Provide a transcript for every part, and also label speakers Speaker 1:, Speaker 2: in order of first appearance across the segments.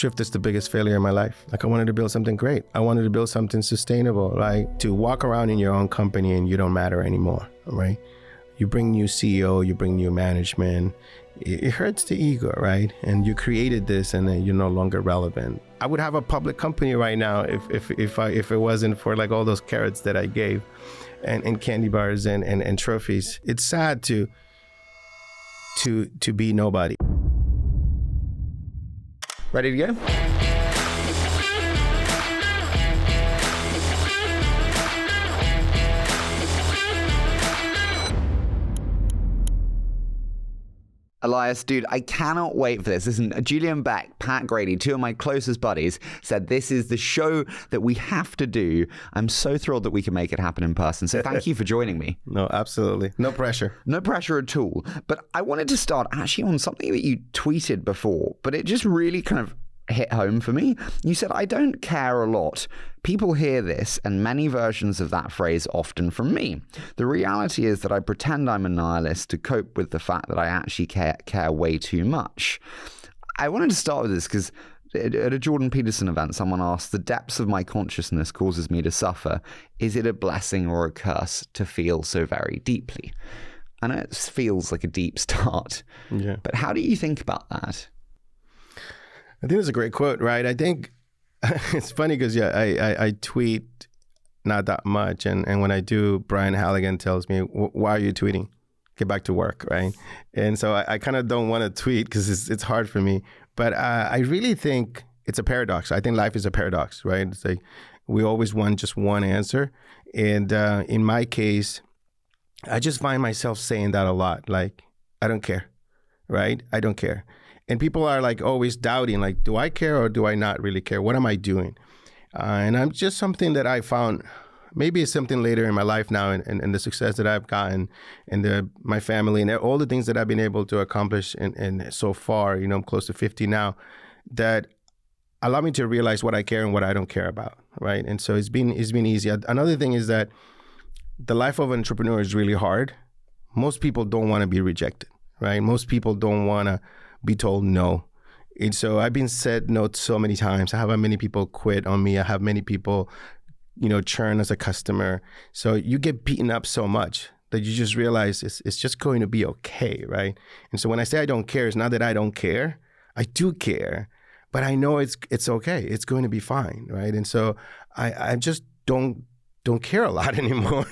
Speaker 1: Drift is the biggest failure in my life. Like I wanted to build something great. I wanted to build something sustainable, like to walk around in your own company and you don't matter anymore, right? You bring new CEO, you bring new management. It hurts the ego, right? And you created this and then you're no longer relevant. I would have a public company right now if it wasn't for like all those carrots that I gave and candy bars and trophies. It's sad to be nobody.
Speaker 2: Ready to go? Elias, dude, I cannot wait for this. Listen, Julian Beck, Pat Grady, two of my closest buddies, said this is the show that we have to do. I'm so thrilled that we can make it happen in person. So thank you for joining me.
Speaker 1: No, absolutely. No pressure.
Speaker 2: No pressure at all. But I wanted to start actually on something that you tweeted before, but it just really kind of hit home for me. You said, I don't care a lot. People hear this and many versions of that phrase often from me. The reality is that I pretend I'm a nihilist to cope with the fact that I actually care way too much. I wanted to start with this because at a Jordan Peterson event, someone asked, the depths of my consciousness causes me to suffer. Is it a blessing or a curse to feel so very deeply? I know it feels like a deep start, but how do you think about that?
Speaker 1: I think it's a great quote, right? I think it's funny because I tweet not that much, and when I do, Brian Halligan tells me, "Why are you tweeting? Get back to work," right? And so I kind of don't want to tweet because it's hard for me. But I really think it's a paradox. I think life is a paradox, right? It's like we always want just one answer, and in my case, I just find myself saying that a lot. Like, I don't care, right? I don't care. And people are like always doubting, like, do I care or do I not really care? What am I doing? And I'm just something that I found, maybe it's something later in my life now and the success that I've gotten and my family and all the things that I've been able to accomplish and so far, you know, I'm close to 50 now, that allow me to realize what I care and what I don't care about, right? And so it's been easy. Another thing is that the life of an entrepreneur is really hard. Most people don't want to be rejected, right? Most people don't want to be told no. And so I've been said no so many times. I have many people quit on me. I have many people, you know, churn as a customer. So you get beaten up so much that you just realize it's just going to be okay, right? And so when I say I don't care, it's not that I don't care. I do care, but I know it's okay. It's going to be fine, right? And so I just don't care a lot anymore,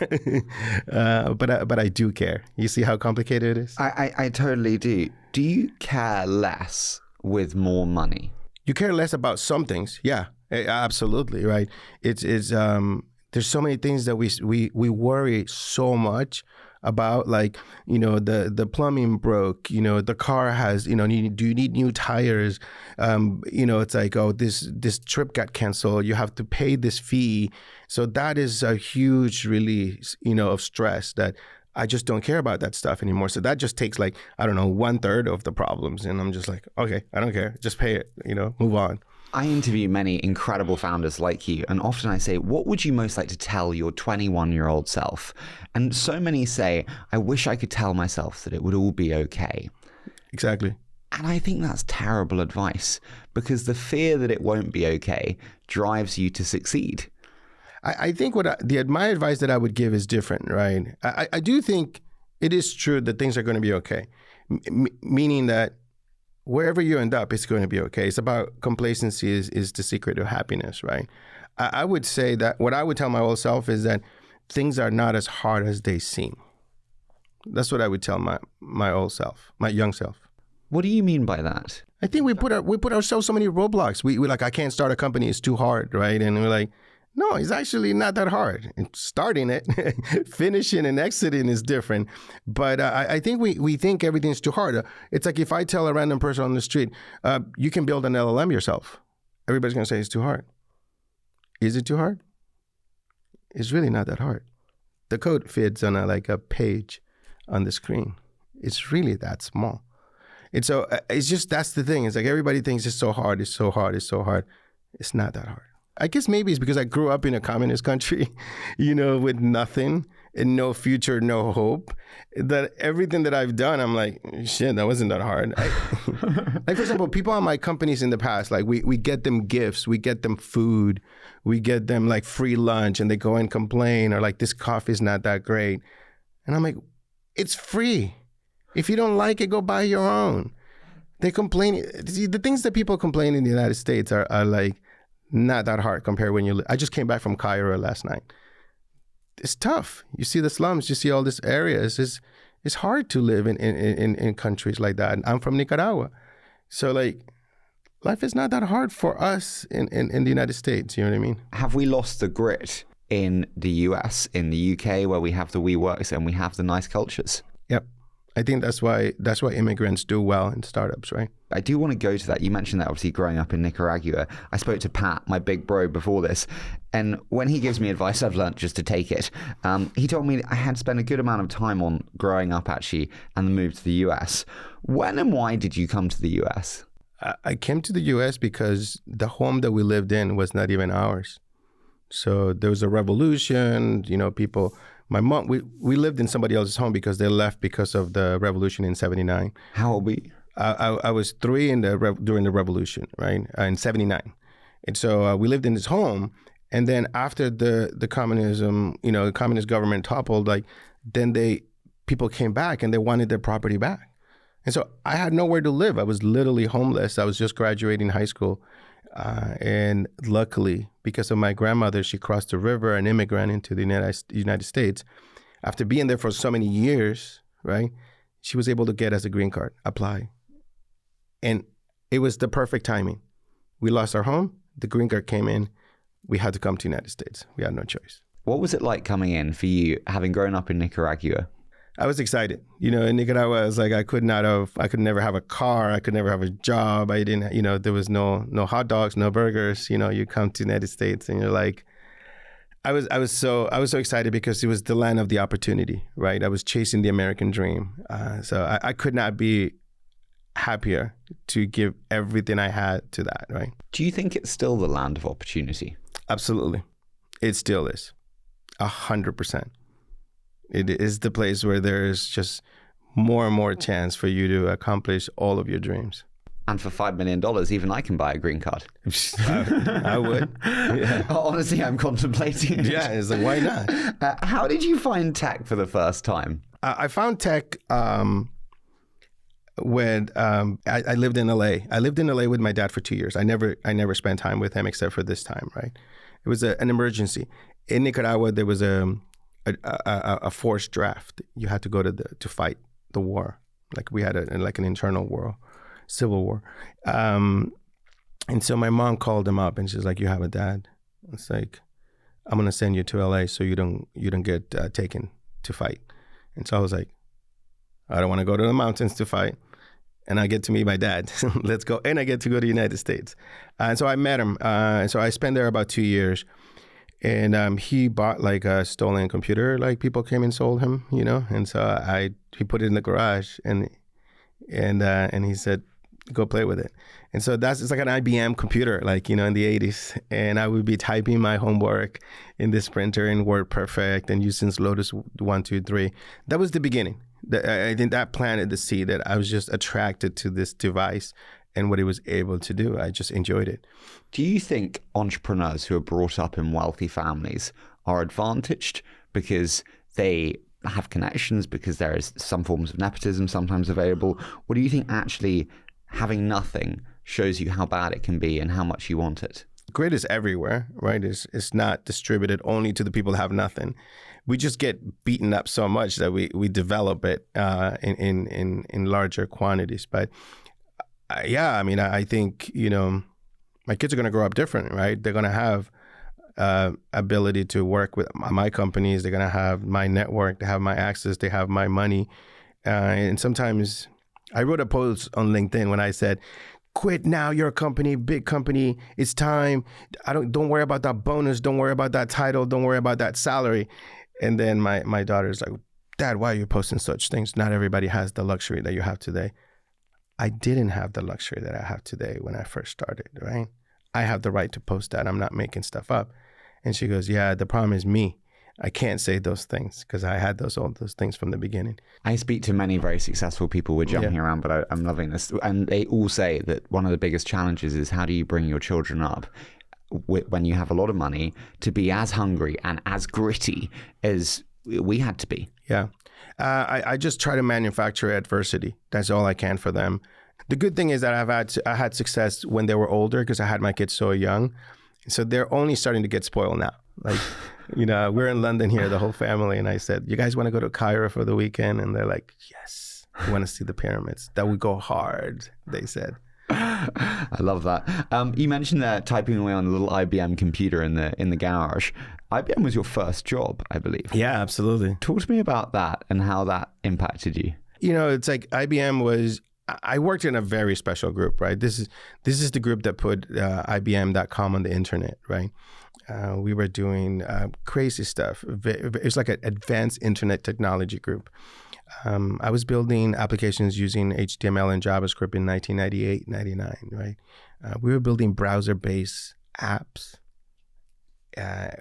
Speaker 1: but I do care. You see how complicated it is?
Speaker 2: I totally do. Do you care less with more money?
Speaker 1: You care less about some things, yeah, absolutely, right? It's there's so many things that we worry so much about, like, you know, the plumbing broke, you know, the car has, you know, do you need new tires? You know, it's like, oh, this trip got canceled. You have to pay this fee. So that is a huge release, you know, of stress that I just don't care about that stuff anymore. So that just takes like, I don't know, 1/3 of the problems. And I'm just like, okay, I don't care. Just pay it, you know, move on.
Speaker 2: I interview many incredible founders like you, and often I say, what would you most like to tell your 21-year-old self? And so many say, I wish I could tell myself that it would all be okay.
Speaker 1: Exactly.
Speaker 2: And I think that's terrible advice, because the fear that it won't be okay drives you to succeed.
Speaker 1: I think my advice that I would give is different, right? I do think it is true that things are going to be okay, meaning that wherever you end up, it's going to be okay. It's about complacency is the secret of happiness, right? I would say that what I would tell my old self is that things are not as hard as they seem. That's what I would tell my old self, my young self.
Speaker 2: What do you mean by that?
Speaker 1: I think we put ourselves so many roadblocks. We like, I can't start a company, it's too hard, right? And we're like, no, it's actually not that hard. And starting it, finishing and exiting is different. But I think we think everything's too hard. It's like if I tell a random person on the street, you can build an LLM yourself. Everybody's going to say it's too hard. Is it too hard? It's really not that hard. The code fits on a page on the screen. It's really that small. And so it's just, that's the thing. It's like everybody thinks it's so hard, it's so hard, it's so hard. It's not that hard. I guess maybe it's because I grew up in a communist country, you know, with nothing. and no future, no hope, that everything that I've done, I'm like, shit, that wasn't that hard. Like, for example, people on my companies in the past, like we get them gifts, we get them food, we get them like free lunch, and they go and complain, or like, this coffee's not that great. And I'm like, it's free. If you don't like it, go buy your own. They complain. See, the things that people complain in the United States are like not that hard compared when I just came back from Cairo last night. It's tough. You see the slums, you see all these areas. It's hard to live in countries like that. And I'm from Nicaragua. So like, life is not that hard for us in the United States. You know what I mean?
Speaker 2: Have we lost the grit in the US, in the UK, where we have the WeWorks and we have the nice cultures?
Speaker 1: Yep. I think that's why immigrants do well in startups, right?
Speaker 2: I do want to go to that. You mentioned that obviously growing up in Nicaragua. I spoke to Pat, my big bro, before this. And when he gives me advice, I've learned just to take it. He told me I had spent a good amount of time on growing up actually and the move to the US. When and why did you come to the US?
Speaker 1: I came to the US because the home that we lived in was not even ours. So there was a revolution, people... My mom, we lived in somebody else's home because they left because of the revolution in 79.
Speaker 2: How old were you?
Speaker 1: I was 3 during the revolution, right, in 79. And so we lived in this home. And then after the communism, the communist government toppled, then people came back and they wanted their property back. And so I had nowhere to live. I was literally homeless. I was just graduating high school. And luckily, because of my grandmother, she crossed the river, an immigrant into the United States. After being there for so many years, right, she was able to get us a green card, apply. And it was the perfect timing. We lost our home. The green card came in. We had to come to the United States. We had no choice.
Speaker 2: What was it like coming in for you, having grown up in Nicaragua?
Speaker 1: I was excited. In Nicaragua, I was like, I could never have a car. I could never have a job. I didn't, there was no hot dogs, no burgers. You come to the United States and you're like, I was so excited because it was the land of the opportunity, right? I was chasing the American dream. So I could not be happier to give everything I had to that, right?
Speaker 2: Do you think it's still the land of opportunity?
Speaker 1: Absolutely. It still is. 100%. It is the place where there's just more and more chance for you to accomplish all of your dreams.
Speaker 2: And for $5 million, even I can buy a green card.
Speaker 1: I would. Yeah.
Speaker 2: Honestly, I'm contemplating it.
Speaker 1: Yeah, it's like, why not?
Speaker 2: How did you find tech for the first time?
Speaker 1: I found tech when I lived in LA. I lived in LA with my dad for 2 years. I never spent time with him except for this time, right? It was an emergency. In Nicaragua, there was a forced draft. You had to go to fight the war. Like we had an internal war, civil war. And so my mom called him up and she's like, you have a dad. It's like, I'm going to send you to LA so you don't get taken to fight. And so I was like, I don't want to go to the mountains to fight. And I get to meet my dad. Let's go. And I get to go to the United States. And so I met him. So I spent there about 2 years. And he bought like a stolen computer, like people came and sold him, And so he put it in the garage, and he said, "Go play with it." And so it's like an IBM computer, like in the 80s. And I would be typing my homework in this printer in WordPerfect and using Lotus 1, 2, 3. That was the beginning. I think that planted the seed that I was just attracted to this device and what it was able to do. I just enjoyed it.
Speaker 2: Do you think entrepreneurs who are brought up in wealthy families are advantaged because they have connections, because there is some forms of nepotism sometimes available? Or do you think actually having nothing shows you how bad it can be and how much you want it?
Speaker 1: Grit is everywhere, right? It's not distributed only to the people that have nothing. We just get beaten up so much that we develop it in larger quantities. But I think, my kids are going to grow up different, right? They're going to have ability to work with my companies. They're going to have my network. They have my access. They have my money. And sometimes I wrote a post on LinkedIn when I said, quit now, you're a company, big company. It's time. Don't worry about that bonus. Don't worry about that title. Don't worry about that salary. And then my daughter's like, Dad, why are you posting such things? Not everybody has the luxury that you have today. I didn't have the luxury that I have today when I first started, right? I have the right to post that. I'm not making stuff up. And she goes, yeah, the problem is me. I can't say those things because I had all those things from the beginning.
Speaker 2: I speak to many very successful people. We're jumping around, but I'm loving this. And they all say that one of the biggest challenges is how do you bring your children up when you have a lot of money to be as hungry and as gritty as we had to be.
Speaker 1: Yeah. I just try to manufacture adversity. That's all I can for them. The good thing is that I had success when they were older because I had my kids so young. So they're only starting to get spoiled now. Like, we're in London here, the whole family. And I said, you guys want to go to Cairo for the weekend? And they're like, yes, we want to see the pyramids. That would go hard, they said.
Speaker 2: I love that. You mentioned typing away on a little IBM computer in the garage. IBM was your first job, I believe.
Speaker 1: Yeah, absolutely.
Speaker 2: Talk to me about that and how that impacted you.
Speaker 1: It's like IBM was, I worked in a very special group, right? This is the group that put IBM.com on the internet, right? We were doing crazy stuff. It's like an advanced internet technology group. I was building applications using HTML and JavaScript in 1998, 99, right? We were building browser-based apps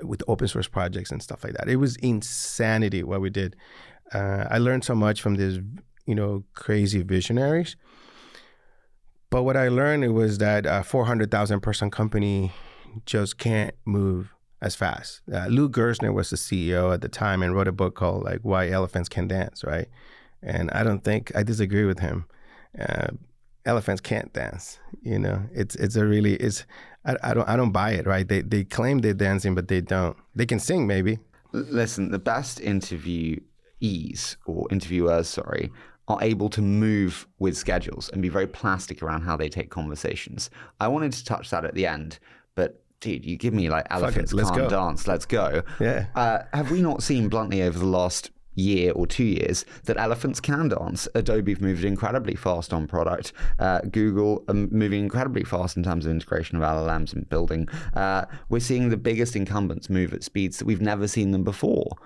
Speaker 1: with open source projects and stuff like that. It was insanity what we did. I learned so much from these, crazy visionaries. But what I learned was that a 400,000 person company just can't move as fast. Lou Gerstner was the CEO at the time and wrote a book called like Why Elephants Can Dance, right? And I disagree with him. Elephants can't dance. I don't buy it, right? They claim they're dancing, but they don't. They can sing maybe.
Speaker 2: Listen, the best interviewers, are able to move with schedules and be very plastic around how they take conversations. I wanted to touch that at the end, but dude, you give me like elephants can't dance, let's go.
Speaker 1: Yeah.
Speaker 2: Have we not seen bluntly over the last year or 2 years that elephants can dance? Adobe've moved incredibly fast on product. Google are moving incredibly fast in terms of integration of LLMs and building. We're seeing the biggest incumbents move at speeds that we've never seen them before.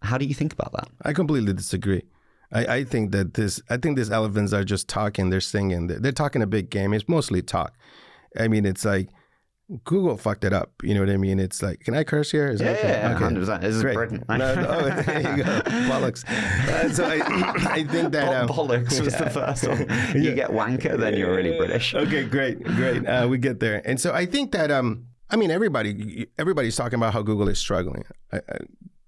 Speaker 2: How do you think about that?
Speaker 1: I completely disagree. I think these elephants are just talking, they're singing, they're talking a big game. It's mostly talk. I mean, it's like Google fucked it up. You know what I mean? It's like, can I curse here? Is that okay?
Speaker 2: Yeah, 100%. This is Britain.
Speaker 1: No, there you go. Bollocks. So I think that...
Speaker 2: bollocks was the first one. You get wanker, then you're really British.
Speaker 1: Okay, great. We get there. And so I think that, everybody's talking about how Google is struggling.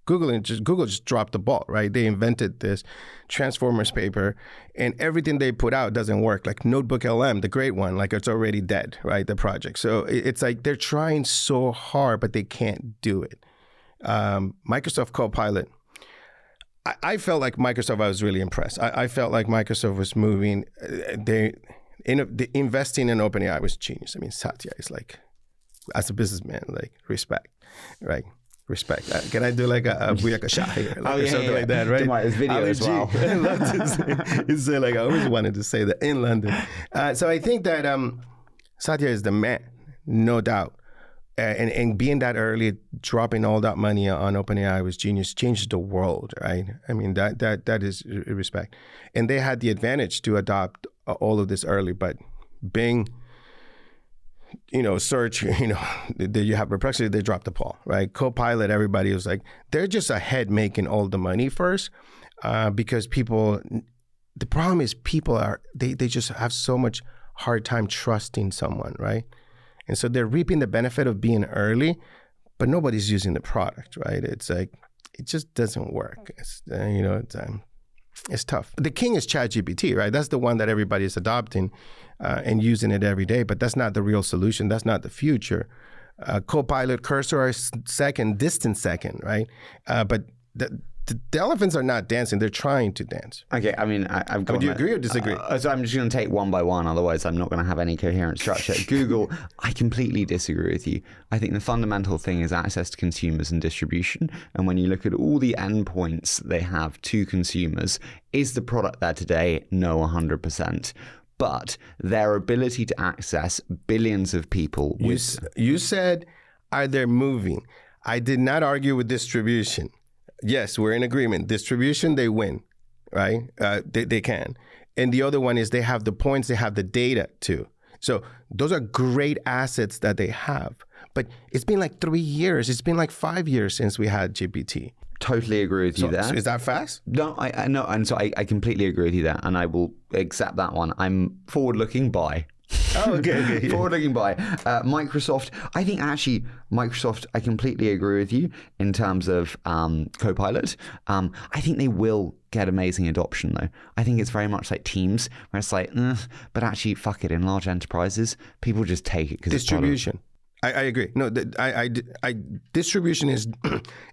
Speaker 1: Google just dropped the ball, right? They invented this Transformers paper, and everything they put out doesn't work. Like Notebook LM, the great one, like it's already dead, right? The project. So it's like they're trying so hard, but they can't do it. Microsoft Copilot. I felt like Microsoft, I was really impressed. I felt like Microsoft was moving. They investing in OpenAI was genius. I mean, Satya is like, as a businessman, like respect, right? Respect. Can I do like a shot here, or something like that, right?
Speaker 2: Do his video as well.
Speaker 1: I love to say, like I always wanted to say that in London. So I think that Satya is the man, no doubt. And being that early, dropping all that money on OpenAI was genius. Changed the world, right? I mean that is respect. And they had the advantage to adopt all of this early, but Bing. Search, you have Perplexity, they dropped the ball, right? Copilot, everybody was like, they're just ahead making all the money first because the problem is people they just have so much hard time trusting someone, right? And so they're reaping the benefit of being early, but nobody's using the product, right? It's like, it just doesn't work. It's tough. The king is ChatGPT, right? That's the one that everybody is adopting and using it every day, but that's not the real solution. That's not the future. Copilot, Cursor are distant second, right? But the elephants are not dancing. They're trying to dance.
Speaker 2: Okay, I mean, I've got...
Speaker 1: Do you agree or disagree?
Speaker 2: So I'm just going to take one by one, otherwise I'm not going to have any coherent structure. Google, I completely disagree with you. I think the fundamental thing is access to consumers and distribution. And when you look at all the endpoints they have to consumers, is the product there today? No, 100%. But their ability to access billions of people...
Speaker 1: You said, are they moving? I did not argue with distribution. Yes, we're in agreement. Distribution, they win, right? They can. And the other one is they have the points, they have the data too. So those are great assets that they have. But it's been like 3 years. It's been like 5 years since we had GPT.
Speaker 2: Totally agree with you there.
Speaker 1: So is that fast?
Speaker 2: No, I know, and so I completely agree with you there, and I will accept that one. I'm forward-looking by.
Speaker 1: Oh, okay.
Speaker 2: Forward-looking by. Microsoft, I think actually Microsoft, I completely agree with you in terms of Copilot. I think they will get amazing adoption though. I think it's very much like Teams, where it's like, but actually, fuck it, in large enterprises, people just take it because
Speaker 1: distribution. I agree. No, distribution is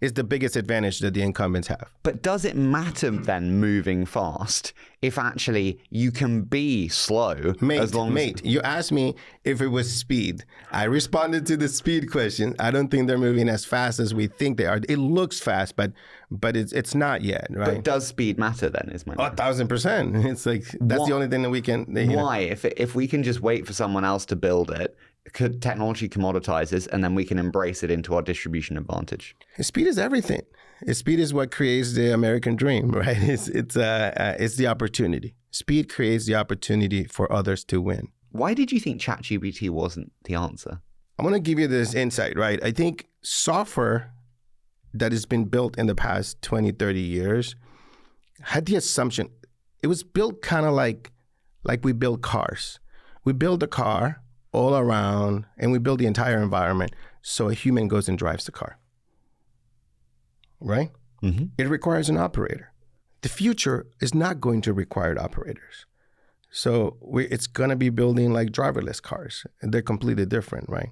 Speaker 1: the biggest advantage that the incumbents have.
Speaker 2: But does it matter then moving fast if actually you can be slow as long as...
Speaker 1: you asked me if it was speed. I responded to the speed question. I don't think they're moving as fast as we think they are. It looks fast, but it's not yet, right?
Speaker 2: But does speed matter then, is my point.
Speaker 1: 1,000%. It's like, that's the only thing that we can...
Speaker 2: Why? If we can just wait for someone else to build it, technology commoditizes, and then we can embrace it into our distribution advantage.
Speaker 1: Speed is everything. Speed is what creates the American dream, right? It's the opportunity. Speed creates the opportunity for others to win.
Speaker 2: Why did you think ChatGPT wasn't the answer?
Speaker 1: I'm going to give you this insight, right? I think software that has been built in the past 20, 30 years had the assumption, it was built kind of like we build cars. We build a car all around, and we build the entire environment so a human goes and drives the car, right? Mm-hmm. It requires an operator. The future is not going to require operators. So it's going to be building like driverless cars. And they're completely different, right?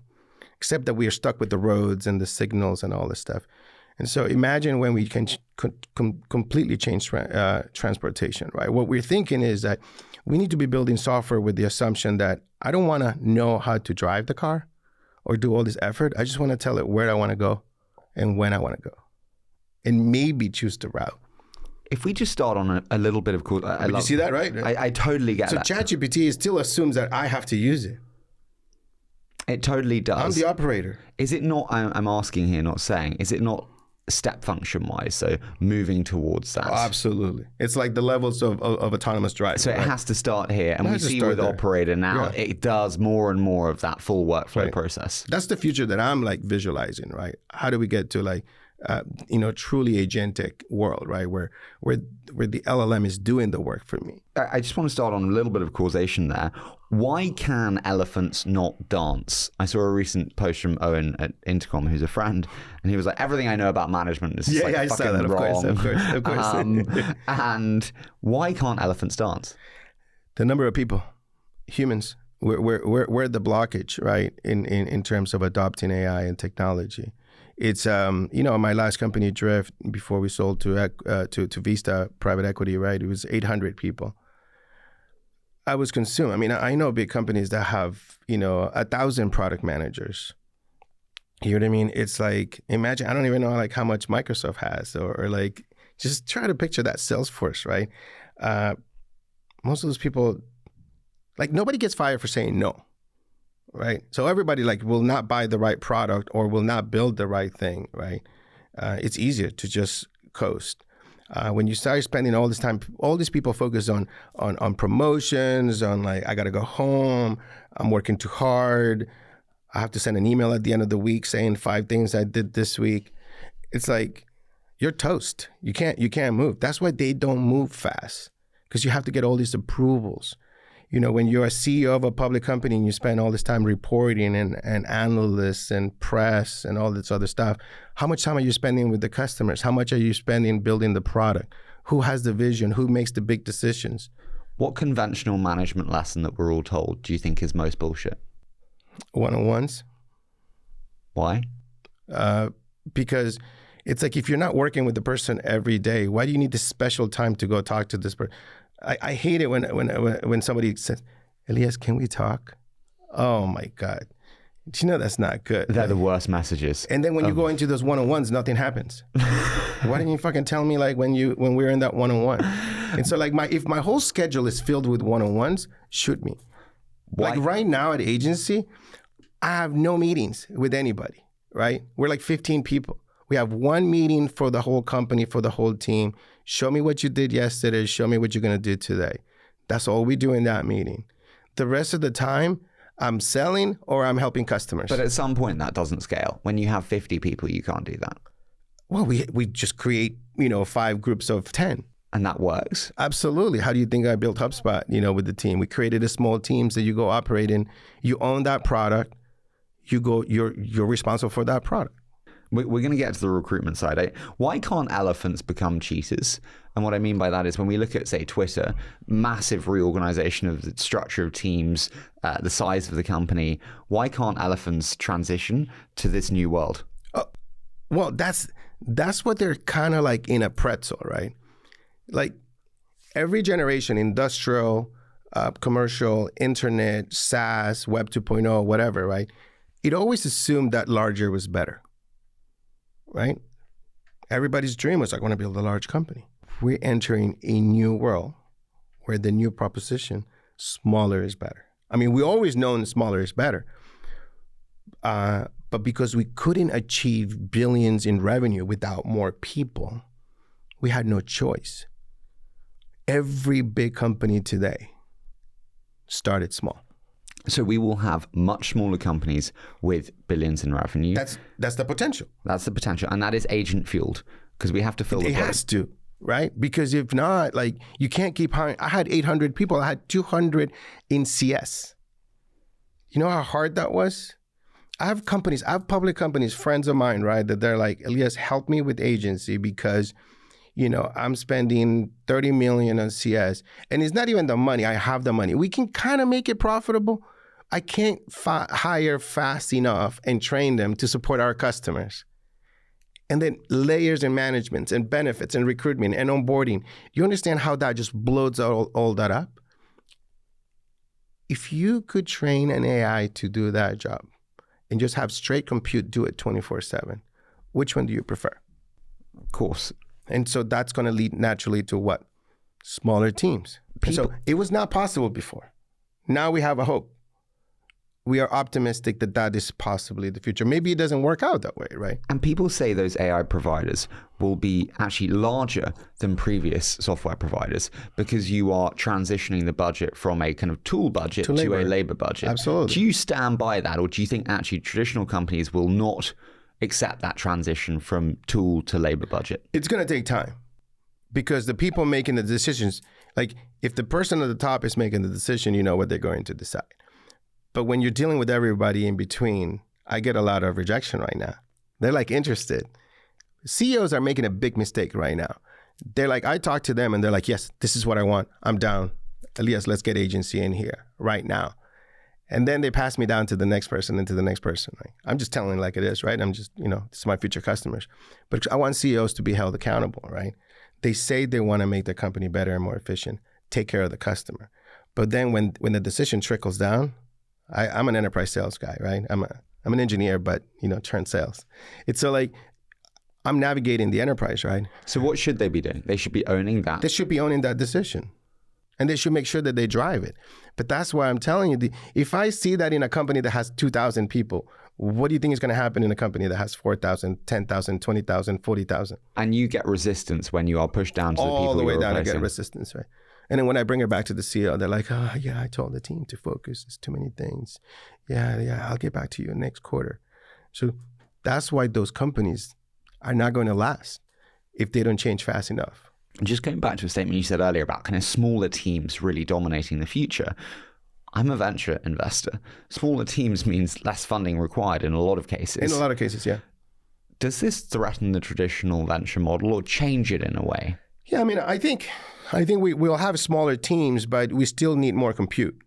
Speaker 1: Except that we are stuck with the roads and the signals and all this stuff. And so imagine when we can completely change transportation, right? What we're thinking is that we need to be building software with the assumption that I don't want to know how to drive the car or do all this effort. I just want to tell it where I want to go and when I want to go and maybe choose the route.
Speaker 2: If we just start on a little bit of cool...
Speaker 1: you see that, right?
Speaker 2: I totally get that.
Speaker 1: So ChatGPT still assumes that I have to use it.
Speaker 2: It totally does.
Speaker 1: I'm the operator.
Speaker 2: Is it not, I'm asking here, not saying, is it not step function wise, so moving towards that?
Speaker 1: Oh, absolutely. It's like the levels of autonomous driving.
Speaker 2: So it has to start here, and we see with operator now, it does more and more of that full workflow process.
Speaker 1: That's the future that I'm like visualizing, right? How do we get to like truly agentic world, right? Where the LLM is doing the work for me.
Speaker 2: I just want to start on a little bit of causation there. Why can elephants not dance? I saw a recent post from Owen at Intercom, who's a friend, and he was like, everything I know about management is just like fucking
Speaker 1: saw that.
Speaker 2: wrong.
Speaker 1: Of course.
Speaker 2: And why can't elephants dance?
Speaker 1: The number of people, humans, we're the blockage, right? In terms of adopting AI and technology. It's my last company, Drift, before we sold to Vista private equity, right? It was 800 people. I was consumed. I mean, I know big companies that have 1,000 product managers. You know what I mean? It's like, imagine, I don't even know like how much Microsoft has, or like, just try to picture that Salesforce, right? Most of those people, like, nobody gets fired for saying no. Right. So everybody like will not buy the right product or will not build the right thing. Right. It's easier to just coast. When you start spending all this time, all these people focus on promotions, on like, I got to go home. I'm working too hard. I have to send an email at the end of the week saying 5 things I did this week. It's like, you're toast. You can't move. That's why they don't move fast, because you have to get all these approvals. When you're a CEO of a public company and you spend all this time reporting and analysts and press and all this other stuff, how much time are you spending with the customers? How much are you spending building the product? Who has the vision? Who makes the big decisions?
Speaker 2: What conventional management lesson that we're all told do you think is most bullshit?
Speaker 1: One-on-ones.
Speaker 2: Why?
Speaker 1: Because it's like, if you're not working with the person every day, why do you need this special time to go talk to this person? I hate it when somebody says, Elias, can we talk? Oh my God. That's not good.
Speaker 2: They're the worst messages.
Speaker 1: And then when you go into those one-on-ones, nothing happens. Why didn't you fucking tell me like when we're in that one-on-one? And so like if my whole schedule is filled with one-on-ones, shoot me. Why? Like right now at agency, I have no meetings with anybody, right? We're like 15 people. We have one meeting for the whole company, for the whole team. Show me what you did yesterday. Show me what you're going to do today. That's all we do in that meeting. The rest of the time, I'm selling or I'm helping customers.
Speaker 2: But at some point that doesn't scale. When you have 50 people, you can't do that.
Speaker 1: Well, we just create, 5 groups of 10.
Speaker 2: And that works.
Speaker 1: Absolutely. How do you think I built HubSpot, with the team? We created a small teams that you go operate in. You own that product. You're responsible for that product.
Speaker 2: We're going to get to the recruitment side. Why can't elephants become cheetahs? And what I mean by that is when we look at, say, Twitter, massive reorganization of the structure of teams, the size of the company. Why can't elephants transition to this new world?
Speaker 1: Well, that's what they're kind of like in a pretzel, right? Like every generation, industrial, commercial, internet, SaaS, Web 2.0, whatever, right? It always assumed that larger was better, right? Everybody's dream was, I want to build a large company. We're entering a new world where the new proposition, smaller is better. I mean, we always known smaller is better. But because we couldn't achieve billions in revenue without more people, we had no choice. Every big company today started small.
Speaker 2: So we will have much smaller companies with billions in revenue.
Speaker 1: That's the potential.
Speaker 2: That's the potential. And that is agent fueled because we have to fill the plate.
Speaker 1: It has to, right? Because if not, like you can't keep hiring. I had 800 people. I had 200 in CS. You know how hard that was? I have public companies, friends of mine, right? That they're like, Elias, help me with agency because, I'm spending 30 million on CS. And it's not even the money. I have the money. We can kind of make it profitable. I can't hire fast enough and train them to support our customers. And then layers and managements and benefits and recruitment and onboarding. You understand how that just blows all that up? If you could train an AI to do that job and just have straight compute do it 24/7, which one do you prefer?
Speaker 2: Of course.
Speaker 1: And so that's going to lead naturally to what? Smaller teams. So it was not possible before. Now we have a hope. We are optimistic that is possibly the future. Maybe it doesn't work out that way, right?
Speaker 2: And people say those AI providers will be actually larger than previous software providers because you are transitioning the budget from a kind of tool budget to a labor budget.
Speaker 1: Absolutely.
Speaker 2: Do you stand by that, or do you think actually traditional companies will not accept that transition from tool to labor budget?
Speaker 1: It's going to take time because the people making the decisions, like if the person at the top is making the decision, you know what they're going to decide. But when you're dealing with everybody in between, I get a lot of rejection right now. They're like interested. CEOs are making a big mistake right now. They're like, I talk to them and they're like, yes, this is what I want. I'm down. Elias, let's get agency in here right now. And then they pass me down to the next person and to the next person. Right? I'm just telling like it is, right? I'm just, this is my future customers. But I want CEOs to be held accountable, right? They say they want to make their company better and more efficient, take care of the customer. But then when the decision trickles down, I'm an enterprise sales guy, right? I'm an engineer, but turn sales. It's so like I'm navigating the enterprise, right?
Speaker 2: So what should they be doing? They should be owning that.
Speaker 1: They should be owning that decision, and they should make sure that they drive it. But that's why I'm telling you, if I see that in a company that has 2,000 people, what do you think is going to happen in a company that has 4,000, 10,000, 20,000, 40,000?
Speaker 2: And you get resistance when you are pushed down to the people
Speaker 1: all the way
Speaker 2: you're
Speaker 1: down.
Speaker 2: replacing.
Speaker 1: I get resistance, right? And then when I bring it back to the CEO, they're like, oh, yeah, I told the team to focus. There's too many things. Yeah, I'll get back to you next quarter. So that's why those companies are not going to last if they don't change fast enough.
Speaker 2: Just going back to a statement you said earlier about kind of smaller teams really dominating the future. I'm a venture investor. Smaller teams means less funding required in a lot of cases.
Speaker 1: In a lot of cases, yeah.
Speaker 2: Does this threaten the traditional venture model or change it in a way?
Speaker 1: Yeah, I mean, I think we'll have smaller teams, but we still need more compute.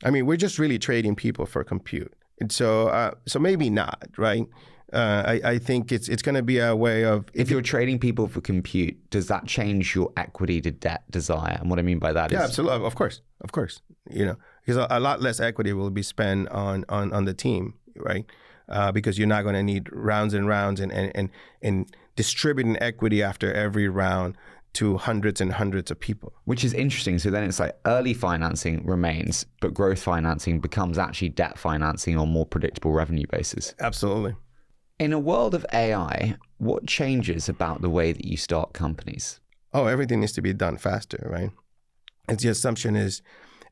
Speaker 1: I mean, we're just really trading people for compute. And so maybe not, right? I think it's going to be a way of...
Speaker 2: If you're trading people for compute, does that change your equity to debt desire? And what I mean by that is...
Speaker 1: Yeah, absolutely. Of course. Because a lot less equity will be spent on the team, right? Because you're not going to need rounds and rounds and distributing equity after every round to hundreds and hundreds of people.
Speaker 2: Which is interesting. So then it's like early financing remains, but growth financing becomes actually debt financing on more predictable revenue basis.
Speaker 1: Absolutely.
Speaker 2: In a world of AI, what changes about the way that you start companies?
Speaker 1: Oh, everything needs to be done faster, right? And the assumption is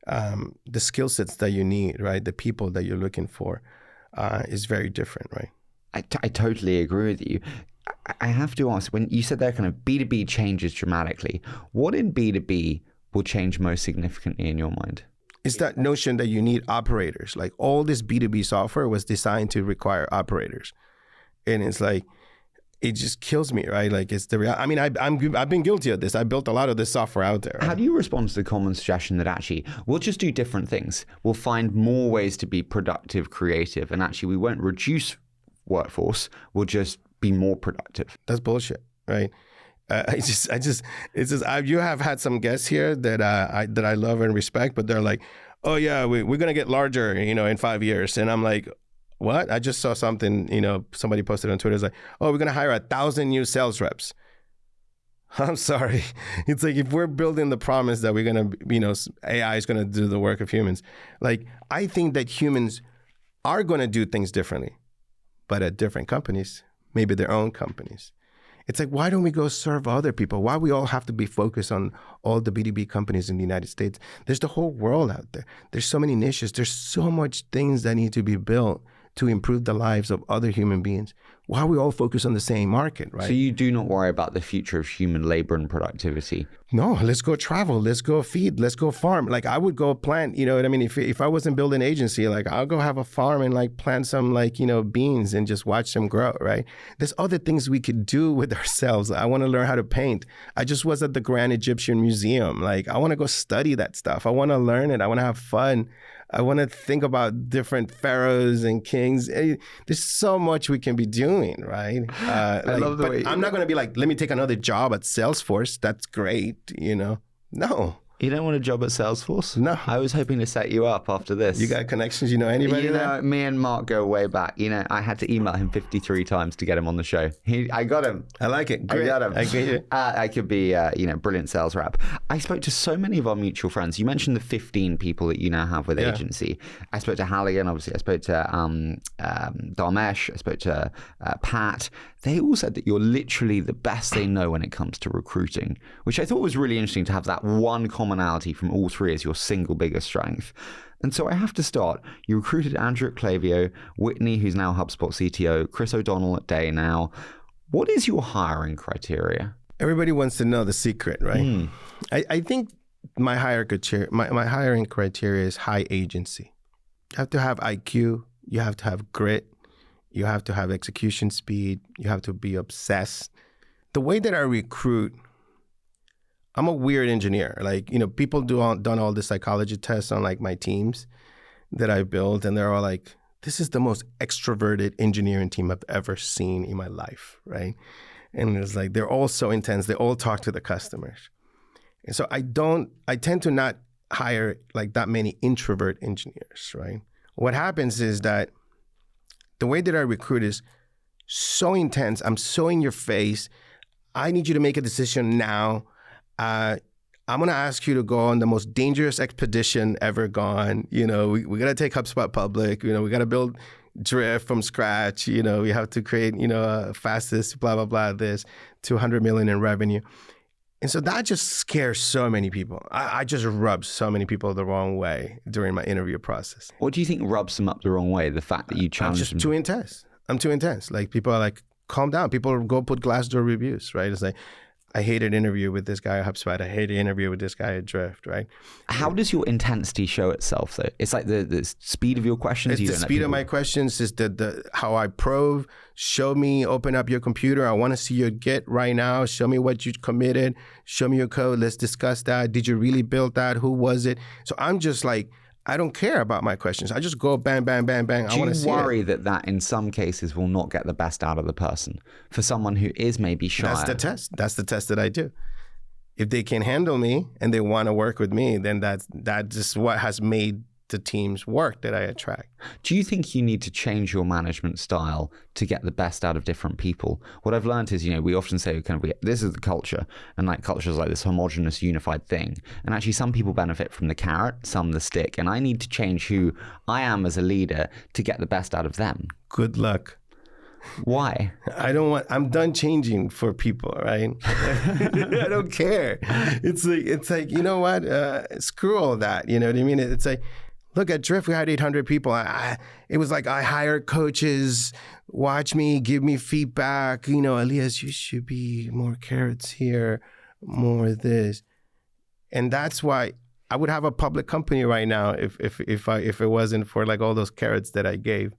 Speaker 1: the skill sets that you need, right? The people that you're looking for is very different, right?
Speaker 2: I totally agree with you. I have to ask, when you said that kind of B2B changes dramatically, what in B2B will change most significantly in your mind?
Speaker 1: It's that notion that you need operators. Like all this B2B software was designed to require operators. And it's like, it just kills me, right? Like it's the reality. I mean, I've been guilty of this. I built a lot of this software out there. Right?
Speaker 2: How do you respond to the common suggestion that actually we'll just do different things? We'll find more ways to be productive, creative, and actually we won't reduce workforce. We'll just be more productive.
Speaker 1: That's bullshit, right? You have had some guests here that I love and respect, but they're like, oh yeah, we're gonna get larger, in 5 years, and I'm like, what? I just saw something, somebody posted on Twitter. It's like, oh, we're gonna hire 1,000 new sales reps. I'm sorry. It's like if we're building the promise that we're gonna, AI is gonna do the work of humans. Like I think that humans are gonna do things differently, but at different companies, maybe their own companies. It's like, why don't we go serve other people? Why we all have to be focused on all the B2B companies in the United States? There's the whole world out there. There's so many niches. There's so much things that need to be built to improve the lives of other human beings. Why we all focus on the same market, right?
Speaker 2: So you do not worry about the future of human labor and productivity?
Speaker 1: No, let's go travel. Let's go feed. Let's go farm. Like I would go plant, you know what I mean? If I wasn't building an agency, like I'll go have a farm and like plant some beans and just watch them grow, right? There's other things we could do with ourselves. I want to learn how to paint. I just was at the Grand Egyptian Museum. Like I want to go study that stuff. I want to learn it. I want to have fun. I want to think about different pharaohs and kings. There's so much we can be doing, right?
Speaker 2: I love the way
Speaker 1: I'm not going to be like, let me take another job at Salesforce. That's great, No.
Speaker 2: You don't want a job at Salesforce?
Speaker 1: No.
Speaker 2: I was hoping to set you up after this.
Speaker 1: You got connections? You know anybody there?
Speaker 2: Me and Mark go way back. I had to email him 53 times to get him on the show. I got him.
Speaker 1: I like it. Great.
Speaker 2: I got him.
Speaker 1: I get it.
Speaker 2: I could be, brilliant sales rep. I spoke to so many of our mutual friends. You mentioned the 15 people that you now have with agency. I spoke to Halligan, obviously. I spoke to Dharmesh. I spoke to Pat. They all said that you're literally the best they know when it comes to recruiting, which I thought was really interesting to have that one commonality from all three as your single biggest strength. And so I have to start. You recruited Andrew at Klaviyo, Whitney, who's now HubSpot CTO, Chris O'Donnell at Day Now. What is your hiring criteria?
Speaker 1: Everybody wants to know the secret, right? I think my hiring criteria is high agency. You have to have IQ. You have to have grit. You have to have execution speed. You have to be obsessed. The way that I recruit, I'm a weird engineer. Like, people done all the psychology tests on like my teams that I built, and they're all like, this is the most extroverted engineering team I've ever seen in my life, right? And it's like, they're all so intense. They all talk to the customers. And so I tend to not hire like that many introvert engineers, right? What happens is that the way that I recruit is so intense. I'm so in your face. I need you to make a decision now. I'm going to ask you to go on the most dangerous expedition ever gone. We got to take HubSpot public. We got to build Drift from scratch. We have to create, fastest, blah, blah, blah, this, 200 million in revenue. And so that just scares so many people. I just rub so many people the wrong way during my interview process.
Speaker 2: What do you think rubs them up the wrong way? The fact that you challenge them?
Speaker 1: I'm just too intense. I'm too intense. Like people are like, calm down. People go put Glassdoor reviews, right? It's like, I hated an interview with this guy at HubSpot. I hated an interview with this guy at Drift, right?
Speaker 2: How does your intensity show itself, though? It's like the speed of your questions?
Speaker 1: It's the speed of my questions. It's the how I probe. Show me, open up your computer. I want to see your Git right now. Show me what you committed. Show me your code. Let's discuss that. Did you really build that? Who was it? So I'm just like, I don't care about my questions. I just go bang, bang, bang, bang.
Speaker 2: Do you worry that in some cases will not get the best out of the person? For someone who is maybe shy.
Speaker 1: That's the test. That's the test that I do. If they can handle me and they want to work with me, then that's just what has made the teams work that I attract.
Speaker 2: Do you think you need to change your management style to get the best out of different people? What I've learned is, we often say this is the culture, and like culture is like this homogenous, unified thing. And actually some people benefit from the carrot, some the stick. And I need to change who I am as a leader to get the best out of them.
Speaker 1: Good luck.
Speaker 2: Why?
Speaker 1: I'm done changing for people, right? I don't care. It's like, you know what? Screw all that. You know what I mean? It's like, look at Drift, we had 800 people. It was like, I hired coaches, watch me, give me feedback. You know, Elias, you should be more carrots here, more this. And that's why I would have a public company right now if it wasn't for like all those carrots that I gave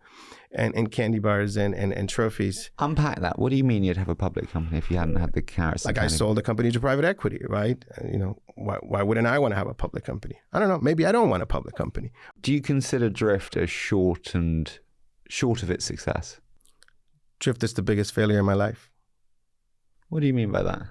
Speaker 1: and candy bars and trophies.
Speaker 2: Unpack that. What do you mean you'd have a public company if you hadn't had the carrots?
Speaker 1: Like I sold a company to private equity, right? You know, why wouldn't I want to have a public company? I don't know. Maybe I don't want a public company.
Speaker 2: Do you consider Drift as short of its success?
Speaker 1: Drift is the biggest failure in my life.
Speaker 2: What do you mean by that?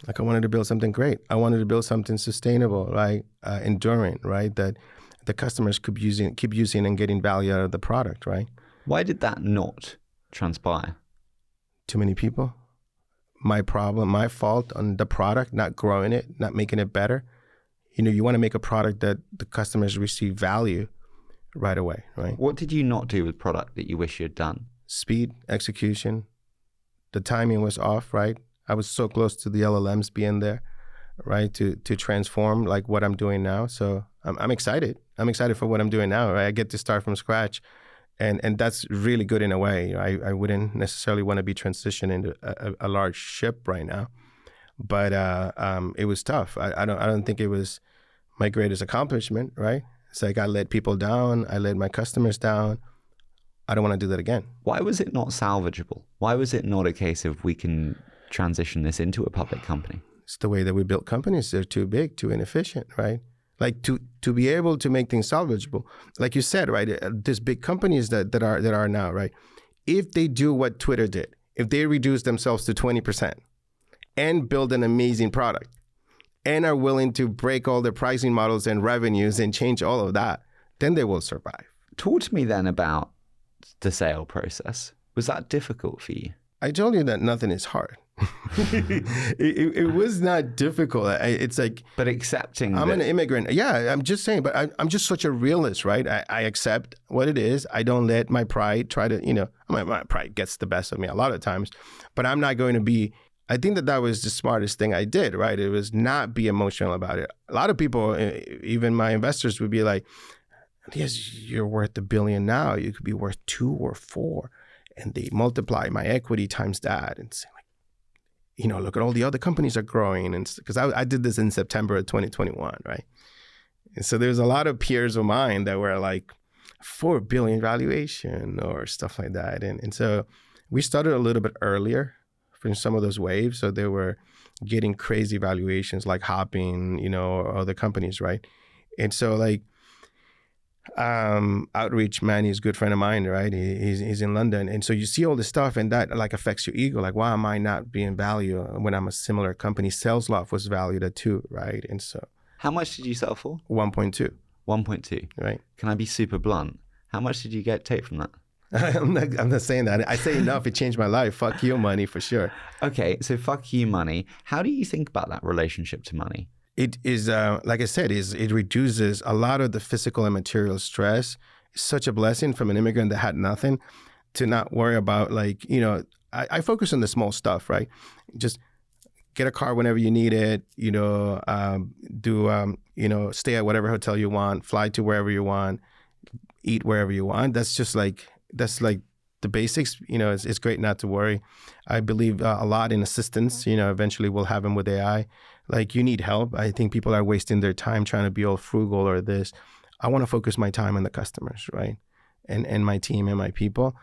Speaker 1: Like I wanted to build something great. I wanted to build something sustainable, right? Enduring, right? That the customers keep using and getting value out of the product, right?
Speaker 2: Why did that not transpire?
Speaker 1: Too many people. My problem, my fault on the product, not growing it, not making it better. You know, you want to make a product that the customers receive value right away, right?
Speaker 2: What did you not do with product that you wish you had done?
Speaker 1: Speed, execution. The timing was off, right? I was so close to the LLMs being there, right? To transform like what I'm doing now. So I'm excited. I'm excited for what I'm doing now, right? I get to start from scratch. And that's really good in a way. I wouldn't necessarily want to be transitioned into a large ship right now, but it was tough. I don't think it was my greatest accomplishment, right? It's like I let people down. I let my customers down. I don't want to do that again.
Speaker 2: Why was it not salvageable? Why was it not a case of we can transition this into a public company?
Speaker 1: It's the way that we built companies. They're too big, too inefficient, right? Like to be able to make things salvageable, like you said, right? There's big companies that are now, right? If they do what Twitter did, if they reduce themselves to 20% and build an amazing product and are willing to break all their pricing models and revenues and change all of that, then they will survive.
Speaker 2: Talk to me then about the sale process. Was that difficult for you?
Speaker 1: I told you that nothing is hard. it was not difficult. It's like,
Speaker 2: but accepting.
Speaker 1: I'm an immigrant. Yeah, I'm just saying. But I'm just such a realist, right? I accept what it is. I don't let my pride try to, you know, my pride gets the best of me a lot of times. But I'm not going to be. I think that was the smartest thing I did, right? It was not be emotional about it. A lot of people, even my investors, would be like, "Yes, you're worth $1 billion now. You could be worth 2 or 4." And they multiply my equity times that and say, like, you know, look at all the other companies are growing. And because I did this in September of 2021, right? And so there's a lot of peers of mine that were like 4 billion valuation or stuff like that. And so we started a little bit earlier from some of those waves. So they were getting crazy valuations like Hopping, you know, or other companies, right? And so like, Outreach, man, he's a good friend of mine, right? He's in London. And so you see all this stuff and that like affects your ego. Like, why am I not being valued when I'm a similar company? SalesLoft was valued at 2, right? And so.
Speaker 2: How much did you sell for?
Speaker 1: 1.2.
Speaker 2: 1.2.
Speaker 1: Right.
Speaker 2: Can I be super blunt? How much did you take from that?
Speaker 1: I'm not saying that. I say enough. It changed my life. Fuck you, money, for sure.
Speaker 2: Okay. So fuck you, money. How do you think about that relationship to money?
Speaker 1: It is, like I said, it reduces a lot of the physical and material stress. It's such a blessing from an immigrant that had nothing to not worry about, like, you know, I focus on the small stuff, right? Just get a car whenever you need it, you know, you know, stay at whatever hotel you want, fly to wherever you want, eat wherever you want. That's like the basics. You know, it's great not to worry. I believe a lot in assistance. You know, eventually we'll have them with AI. Like, you need help. I think people are wasting their time trying to be all frugal or this. I want to focus my time on the customers, right? And my team and my people.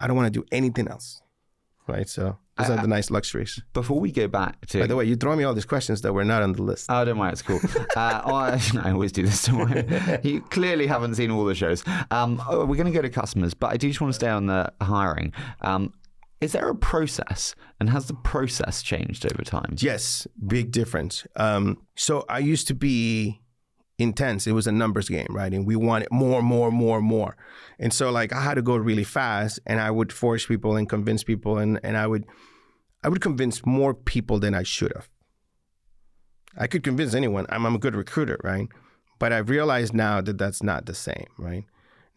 Speaker 1: I don't want to do anything else, right? So those are the nice luxuries.
Speaker 2: Before we go back to...
Speaker 1: By the way, you throw me all these questions that were not on the list.
Speaker 2: Oh, don't worry, it's cool. I always do this, don't worry. You clearly haven't seen all the shows. We're going to go to customers, but I do just want to stay on the hiring. Is there a process, and has the process changed over time?
Speaker 1: Yes, big difference. So I used to be intense. It was a numbers game, right? And we wanted more. And so like I had to go really fast, and I would force people and convince people, and I would convince more people than I should have. I could convince anyone. I'm a good recruiter, right? But I've realized now that that's not the same, right?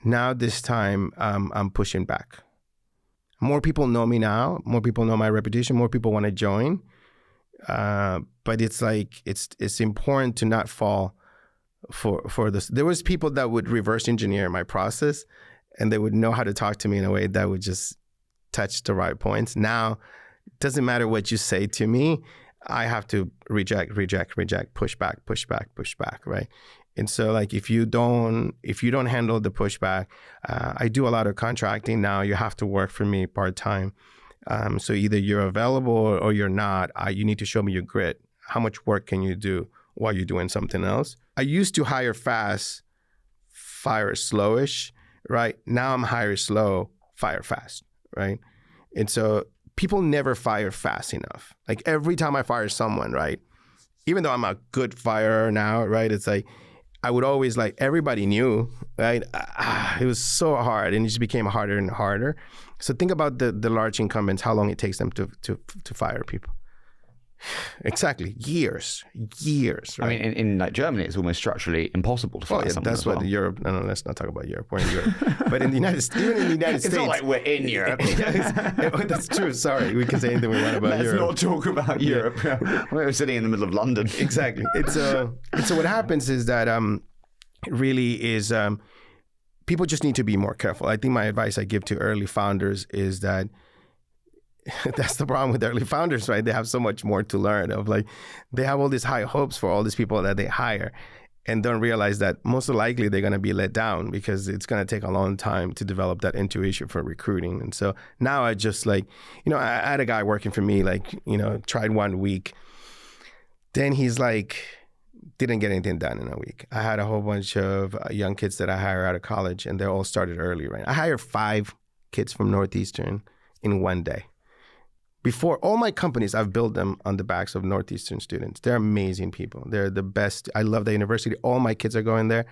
Speaker 1: Now this time I'm pushing back. More people know me now. More people know my reputation. More people want to join. But it's like, it's important to not fall for this. There was people that would reverse engineer my process, and they would know how to talk to me in a way that would just touch the right points. Now, it doesn't matter what you say to me. I have to reject, push back, right? And so like, if you don't handle the pushback, I do a lot of contracting now. You have to work for me part-time. So either you're available or you're not. You need to show me your grit. How much work can you do while you're doing something else? I used to hire fast, fire slowish, right? Now I'm hire slow, fire fast, right? And so people never fire fast enough. Like every time I fire someone, right? Even though I'm a good firer now, right? It's like, I would always like, everybody knew, right? It was so hard, and it just became harder and harder. So think about the large incumbents, how long it takes them to fire people. Exactly, years, right?
Speaker 2: I mean, in like Germany, it's almost structurally impossible to fire someone.
Speaker 1: That's what Europe. No, let's not talk about Europe. We're in Europe, but in the United States, even in the United States,
Speaker 2: it's not like we're in Europe.
Speaker 1: That's true. Sorry, we can say anything we want about Europe.
Speaker 2: Let's not talk about Europe. We're sitting in the middle of London.
Speaker 1: Exactly. So what happens is that really is people just need to be more careful. I think my advice I give to early founders is that. That's the problem with early founders, right? They have so much more to learn of, like, they have all these high hopes for all these people that they hire and don't realize that most likely they're going to be let down because it's going to take a long time to develop that intuition for recruiting. And so now I just like, I had a guy working for me, like, tried 1 week. Then he's like, didn't get anything done in a week. I had a whole bunch of young kids that I hire out of college, and they all started early, right? I hired 5 kids from Northeastern in 1 day. Before, all my companies, I've built them on the backs of Northeastern students. They're amazing people. They're the best. I love the university. All my kids are going there.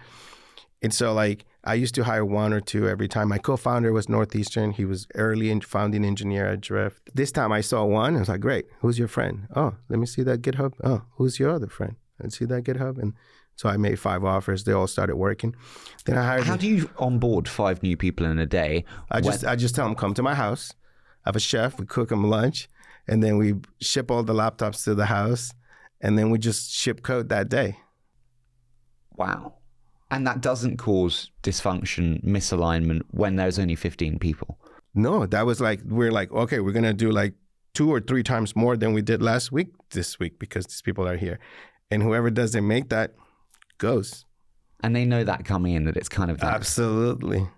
Speaker 1: And so like, I used to hire 1 or 2 every time. My co-founder was Northeastern. He was early founding engineer at Drift. This time I saw 1. I was like, great. Who's your friend? Oh, let me see that GitHub. Oh, who's your other friend? Let's see that GitHub. And so I made 5 offers. They all started working. Then I hired.
Speaker 2: How do you onboard 5 new people in a day?
Speaker 1: I just tell them, come to my house. I have a chef, we cook them lunch, and then we ship all the laptops to the house, and then we just ship code that day.
Speaker 2: Wow. And that doesn't cause dysfunction, misalignment when there's only 15 people?
Speaker 1: No, that was like, we're like, okay, we're going to do like 2 or 3 times more than we did last week this week because these people are here. And whoever doesn't make that goes.
Speaker 2: And they know that coming in, that it's kind of that.
Speaker 1: Absolutely.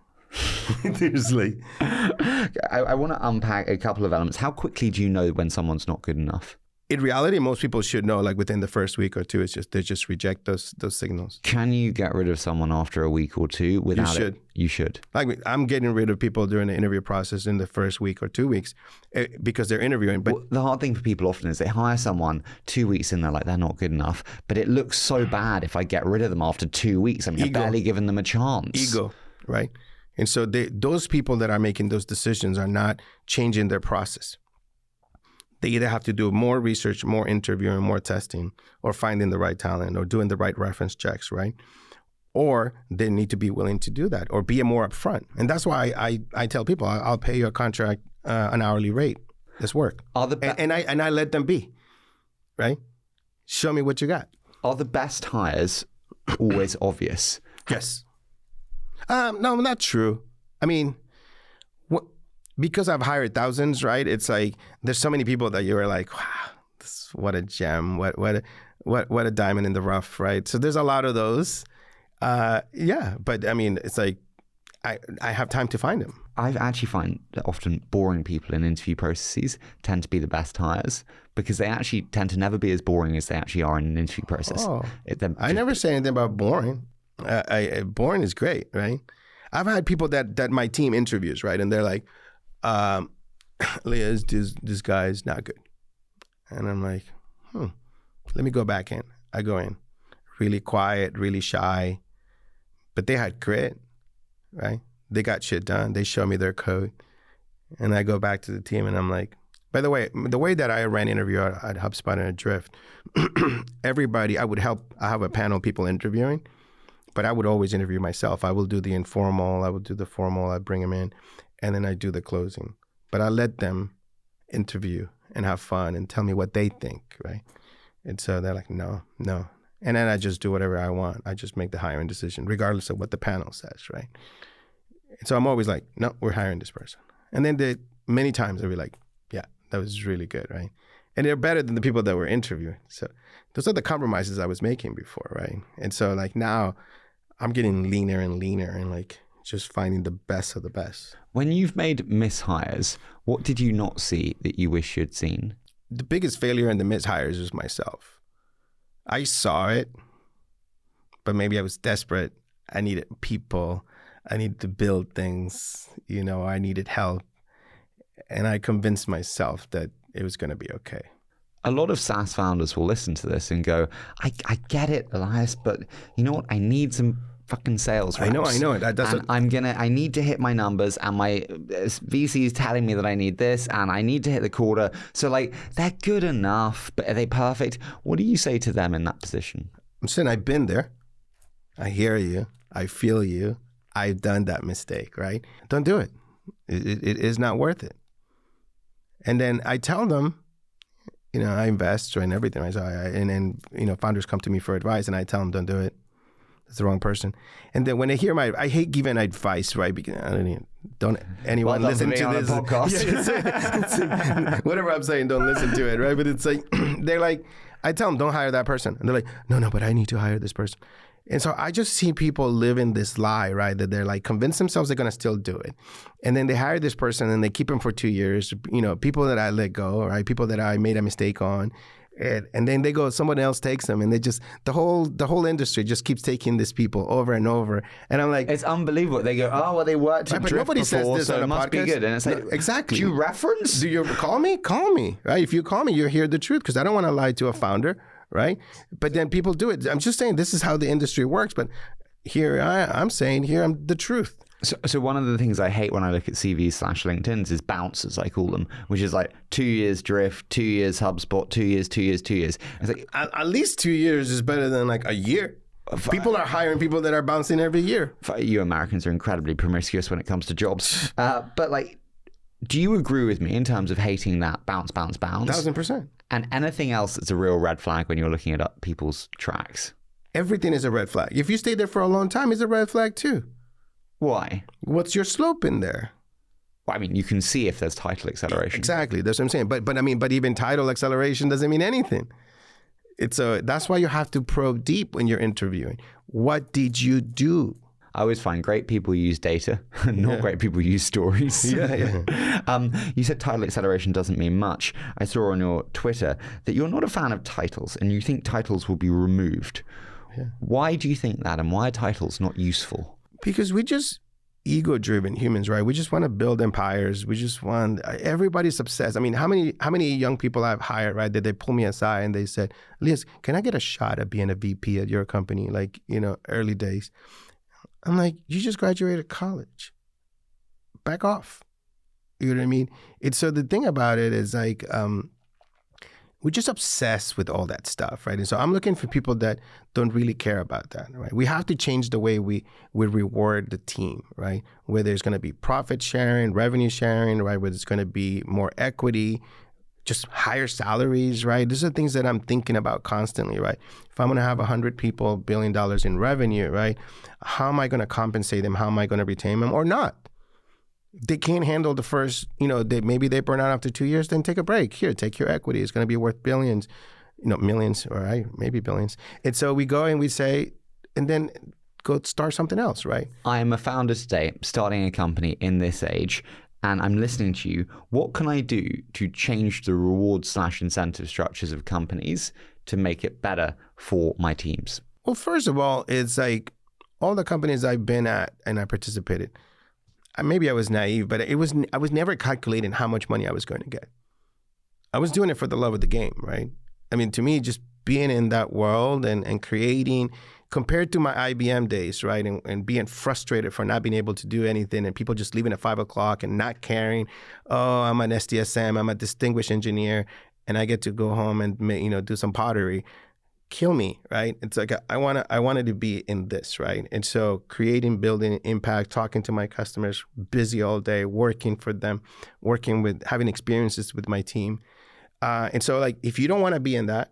Speaker 1: Seriously.
Speaker 2: I want to unpack a couple of elements. How quickly do you know when someone's not good enough?
Speaker 1: In reality, most people should know, like within the first week or 2. It's just they just reject those signals.
Speaker 2: Can you get rid of someone after a week or 2 without
Speaker 1: You should.
Speaker 2: it? You should.
Speaker 1: Like I'm getting rid of people during the interview process in the first week or 2 weeks because they're interviewing. But
Speaker 2: well, the hard thing for people often is they hire someone 2 weeks in, they're like, they're not good enough. But it looks so bad if I get rid of them after 2 weeks. I mean, I've barely given them a chance.
Speaker 1: Ego, right? And so those people that are making those decisions are not changing their process. They either have to do more research, more interviewing, more testing, or finding the right talent, or doing the right reference checks, right? Or they need to be willing to do that, or be more upfront. And that's why I tell people, I'll pay you a contract, an hourly rate. Let's work. And I let them be, right? Show me what you got.
Speaker 2: Are the best hires always obvious?
Speaker 1: Yes. No, not true. I mean, because I've hired thousands, right? It's like there's so many people that you're like, wow, what a gem, what a diamond in the rough, right? So there's a lot of those. Yeah, but I mean, it's like I have time to find them.
Speaker 2: I actually find that often boring people in interview processes tend to be the best hires because they actually tend to never be as boring as they actually are in an interview process.
Speaker 1: Oh, I never say anything about boring. Boring is great, right? I've had people that my team interviews, right? And they're like, Elias, this guy is not good. And I'm like, let me go back in. I go in, really quiet, really shy, but they had grit, right? They got shit done. They show me their code. And I go back to the team and I'm like, by the way that I ran interview at HubSpot and at Drift, everybody, I have a panel of people interviewing, but I would always interview myself. I will do the informal, I will do the formal, I bring them in, and then I do the closing. but I let them interview and have fun and tell me what they think, right? And so they're like, no. And then I just do whatever I want. I just make the hiring decision, regardless of what the panel says, right? And so I'm always like, no, we're hiring this person. And then many times they'll be like, yeah, that was really good, right? And they're better than the people that were interviewing. So those are the compromises I was making before, right? And so like now I'm getting leaner and leaner and like just finding the best of the best.
Speaker 2: When you've made mishires, what did you not see that you wish you'd seen?
Speaker 1: The biggest failure in the mishires was myself. I saw it, but maybe I was desperate. I needed people. I needed to build things. I needed help. And I convinced myself that it was going to be okay.
Speaker 2: A lot of SaaS founders will listen to this and go, I get it, Elias, but you know what? I need some fucking sales reps.
Speaker 1: I know.
Speaker 2: I need to hit my numbers, and my VC is telling me that I need this, and I need to hit the quarter. So like, they're good enough, but are they perfect? What do you say to them in that position?
Speaker 1: I'm saying I've been there. I hear you. I feel you. I've done that mistake, right? Don't do it. It is not worth it. And then I tell them, I invest in everything. And founders come to me for advice, and I tell them, don't do it. It's the wrong person. And then when they hear I hate giving advice, right? Because don't anyone listen to this podcast. Whatever I'm saying, don't listen to it, right? But it's like, they're like, I tell them, don't hire that person. And they're like, no, but I need to hire this person. And so I just see people live in this lie, right? That they're like convince themselves they're going to still do it. And then they hire this person and they keep him for 2 years, people that I let go, right? People that I made a mistake on. And then they go, someone else takes them, and they just the whole industry just keeps taking these people over and over. And I'm like,
Speaker 2: it's unbelievable. They go, oh well, they worked at
Speaker 1: but
Speaker 2: Drift
Speaker 1: nobody
Speaker 2: before,
Speaker 1: says this
Speaker 2: so
Speaker 1: on
Speaker 2: it
Speaker 1: a
Speaker 2: must
Speaker 1: podcast.
Speaker 2: Be good. And it's like,
Speaker 1: exactly.
Speaker 2: Do you reference?
Speaker 1: Do you call me? Call me, right? If you call me, you hear the truth, because I don't want to lie to a founder, right? But then people do it. I'm just saying this is how the industry works. But here I'm saying I'm the truth.
Speaker 2: So one of the things I hate when I look at CVs/LinkedIn's is bounces, I call them, which is like 2 years Drift, 2 years HubSpot, 2 years. It's like
Speaker 1: at least 2 years is better than like a year. People are hiring people that are bouncing every year.
Speaker 2: You Americans are incredibly promiscuous when it comes to jobs. But like, do you agree with me in terms of hating that bounce?
Speaker 1: 1,000%.
Speaker 2: And anything else that's a real red flag when you're looking at people's tracks?
Speaker 1: Everything is a red flag. If you stay there for a long time, it's a red flag too.
Speaker 2: Why?
Speaker 1: What's your slope in there?
Speaker 2: Well, I mean, you can see if there's title acceleration.
Speaker 1: Exactly. That's what I'm saying. But even title acceleration doesn't mean anything. That's why you have to probe deep when you're interviewing. What did you do?
Speaker 2: I always find great people use data, not great people use stories.
Speaker 1: Yeah.
Speaker 2: You said title acceleration doesn't mean much. I saw on your Twitter that you're not a fan of titles and you think titles will be removed. Yeah. Why do you think that, and why are titles not useful?
Speaker 1: Because we just ego-driven humans, right? We just want to build empires. We just want, everybody's obsessed. I mean, how many young people I've hired, right, that they pull me aside and they said, Elias, can I get a shot at being a VP at your company? Like, early days. I'm like, you just graduated college. Back off. You know what I mean? So the thing about it is like, we're just obsessed with all that stuff, right? And so I'm looking for people that don't really care about that, right? We have to change the way we reward the team, right? Whether it's going to be profit sharing, revenue sharing, right? Whether it's going to be more equity, just higher salaries, right? These are things that I'm thinking about constantly, right? If I'm going to have 100 people, $1 billion in revenue, right? How am I going to compensate them? How am I going to retain them or not? They can't handle the first, maybe they burn out after 2 years, then take a break. Here, take your equity. It's going to be worth billions, millions, or right, maybe billions. And so we go and we say, and then go start something else, right?
Speaker 2: I'm a founder today, starting a company in this age, and I'm listening to you. What can I do to change the reward/incentive structures of companies to make it better for my teams?
Speaker 1: Well, first of all, it's like all the companies I've been at and I participated, maybe I was naive, but I was never calculating how much money I was going to get. I was doing it for the love of the game, right? I mean, to me, just being in that world and creating, compared to my IBM days, right? And being frustrated for not being able to do anything and people just leaving at 5 o'clock and not caring. Oh, I'm an SDSM, I'm a distinguished engineer, and I get to go home and do some pottery. kill me, right? It's like I wanted to be in this, right? And so creating, building impact, talking to my customers, busy all day, working for them, having experiences with my team. And so like, if you don't want to be in that,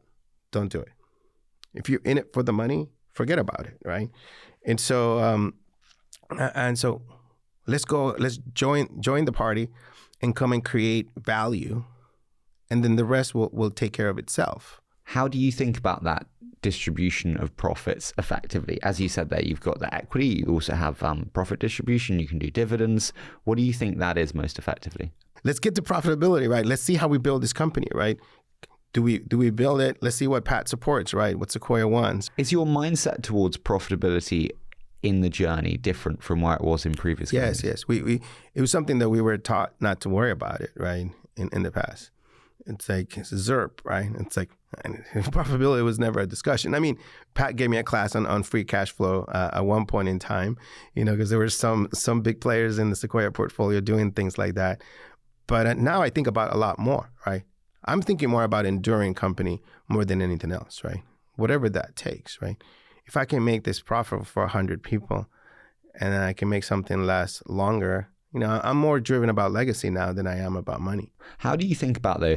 Speaker 1: don't do it. If you're in it for the money, forget about it, right? And so, let's join the party and come and create value. And then the rest will take care of itself.
Speaker 2: How do you think about that distribution of profits effectively? As you said there, you've got the equity, you also have profit distribution, you can do dividends. What do you think that is most effectively?
Speaker 1: Let's get to profitability, right? Let's see how we build this company, right? Do we build it? Let's see what Pat supports, right? What Sequoia wants.
Speaker 2: Is your mindset towards profitability in the journey different from where it was in previous companies?
Speaker 1: Yes. It was something that we were taught not to worry about it, right? In the past. It's like it's ZERP, right? It's like profitability was never a discussion. I mean, Pat gave me a class on free cash flow at one point in time, because there were some big players in the Sequoia portfolio doing things like that. But now I think about a lot more, right? I'm thinking more about enduring company more than anything else, right? Whatever that takes, right? If I can make this profitable for 100 people and then I can make something last longer, I'm more driven about legacy now than I am about money.
Speaker 2: How do you think about, though,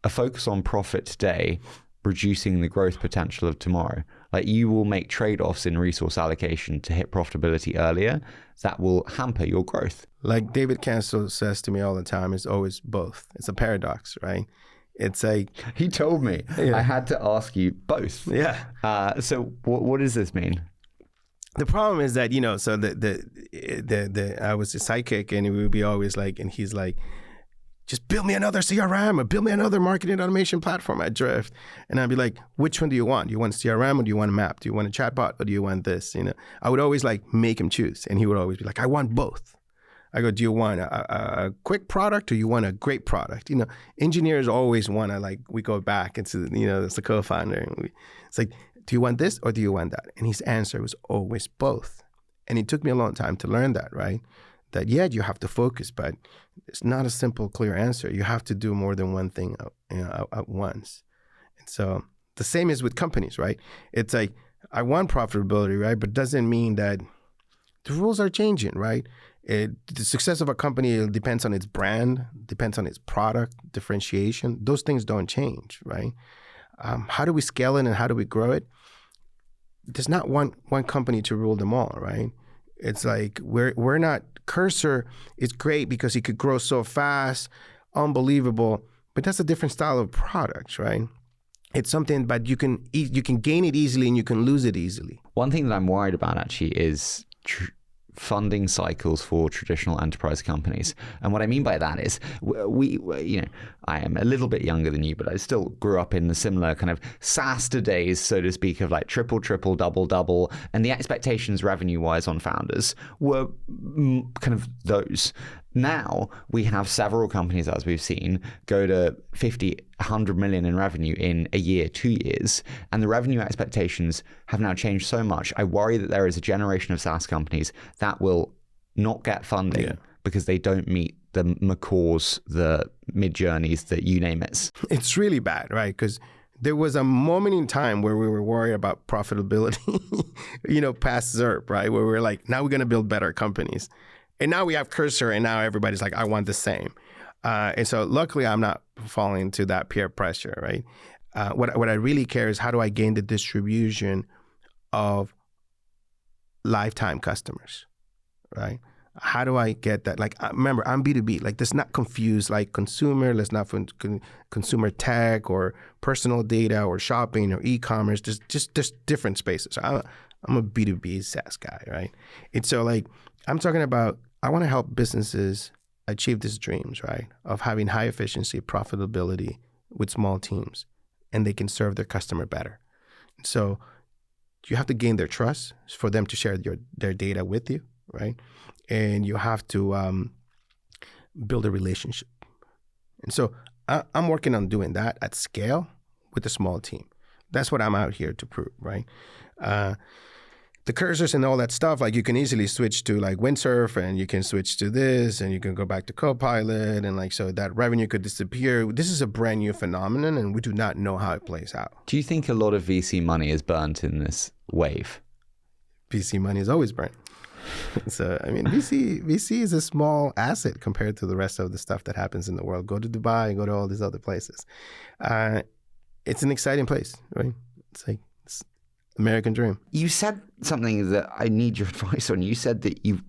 Speaker 2: a focus on profit today reducing the growth potential of tomorrow? Like, you will make trade-offs in resource allocation to hit profitability earlier that will hamper your growth.
Speaker 1: Like David Cancel says to me all the time, it's always both. It's a paradox, right? It's like...
Speaker 2: He told me. Yeah. I had to ask you both.
Speaker 1: Yeah.
Speaker 2: So what does this mean?
Speaker 1: The problem is that, so I was a sidekick and we would be always like, and he's like, just build me another CRM or build me another marketing automation platform at Drift. And I'd be like, which one do you want? Do you want a CRM or do you want a map? Do you want a chatbot or do you want this? I would always like make him choose. And he would always be like, I want both. I go, do you want a quick product or you want a great product? Engineers always want to we go back into, it's the co-founder. And it's like, do you want this or do you want that? And his answer was always both. And it took me a long time to learn that, right? That, yeah, you have to focus, but it's not a simple, clear answer. You have to do more than one thing at once. And so the same is with companies, right? It's like, I want profitability, right? But doesn't mean that the rules are changing, right? The success of a company depends on its brand, depends on its product, differentiation. Those things don't change, right? How do we scale it and how do we grow it? There's not one company to rule them all, right? It's like we're not. Cursor is great because it could grow so fast, unbelievable. But that's a different style of product, right? It's something, but you can gain it easily and you can lose it easily.
Speaker 2: One thing that I'm worried about actually is funding cycles for traditional enterprise companies. And what I mean by that is we I am a little bit younger than you, but I still grew up in the similar kind of SaaS days, so to speak, of like triple, double. And the expectations revenue-wise on founders were kind of those. Now we have several companies, as we've seen, go to 50, 100 million in revenue in a year, 2 years. And the revenue expectations have now changed so much. I worry that there is a generation of SaaS companies that will not get funding because they don't meet the McCaws, the Midjourneys, the you name it.
Speaker 1: It's really bad, right? Because there was a moment in time where we were worried about profitability, past ZERP, right? Where we're like, now we're going to build better companies. And now we have Cursor, and now everybody's like, I want the same. And so luckily, I'm not falling into that peer pressure, right? What I really care is how do I gain the distribution of lifetime customers, right? How do I get that? Like, remember, I'm B2B. Like, let's not confuse like consumer. Let's not consumer tech or personal data or shopping or e-commerce. Just different spaces. I'm a B2B SaaS guy, right? And so like, I'm talking about, I want to help businesses achieve these dreams, right? Of having high efficiency, profitability with small teams, and they can serve their customer better. So you have to gain their trust for them to share their data with you, right? And you have to build a relationship. And so I'm working on doing that at scale with a small team. That's what I'm out here to prove, right? the cursors and all that stuff, like you can easily switch to like windsurf and you can switch to this and you can go back to Copilot and like, so that revenue could disappear. This is a brand new phenomenon and we do not know how it plays out.
Speaker 2: Do you think a lot of VC money is burnt in this wave?
Speaker 1: VC money is always burnt. So, I mean, VC is a small asset compared to the rest of the stuff that happens in the world. Go to Dubai, go to all these other places. It's an exciting place, right? It's like, American dream.
Speaker 2: You said something that I need your advice on. You said that you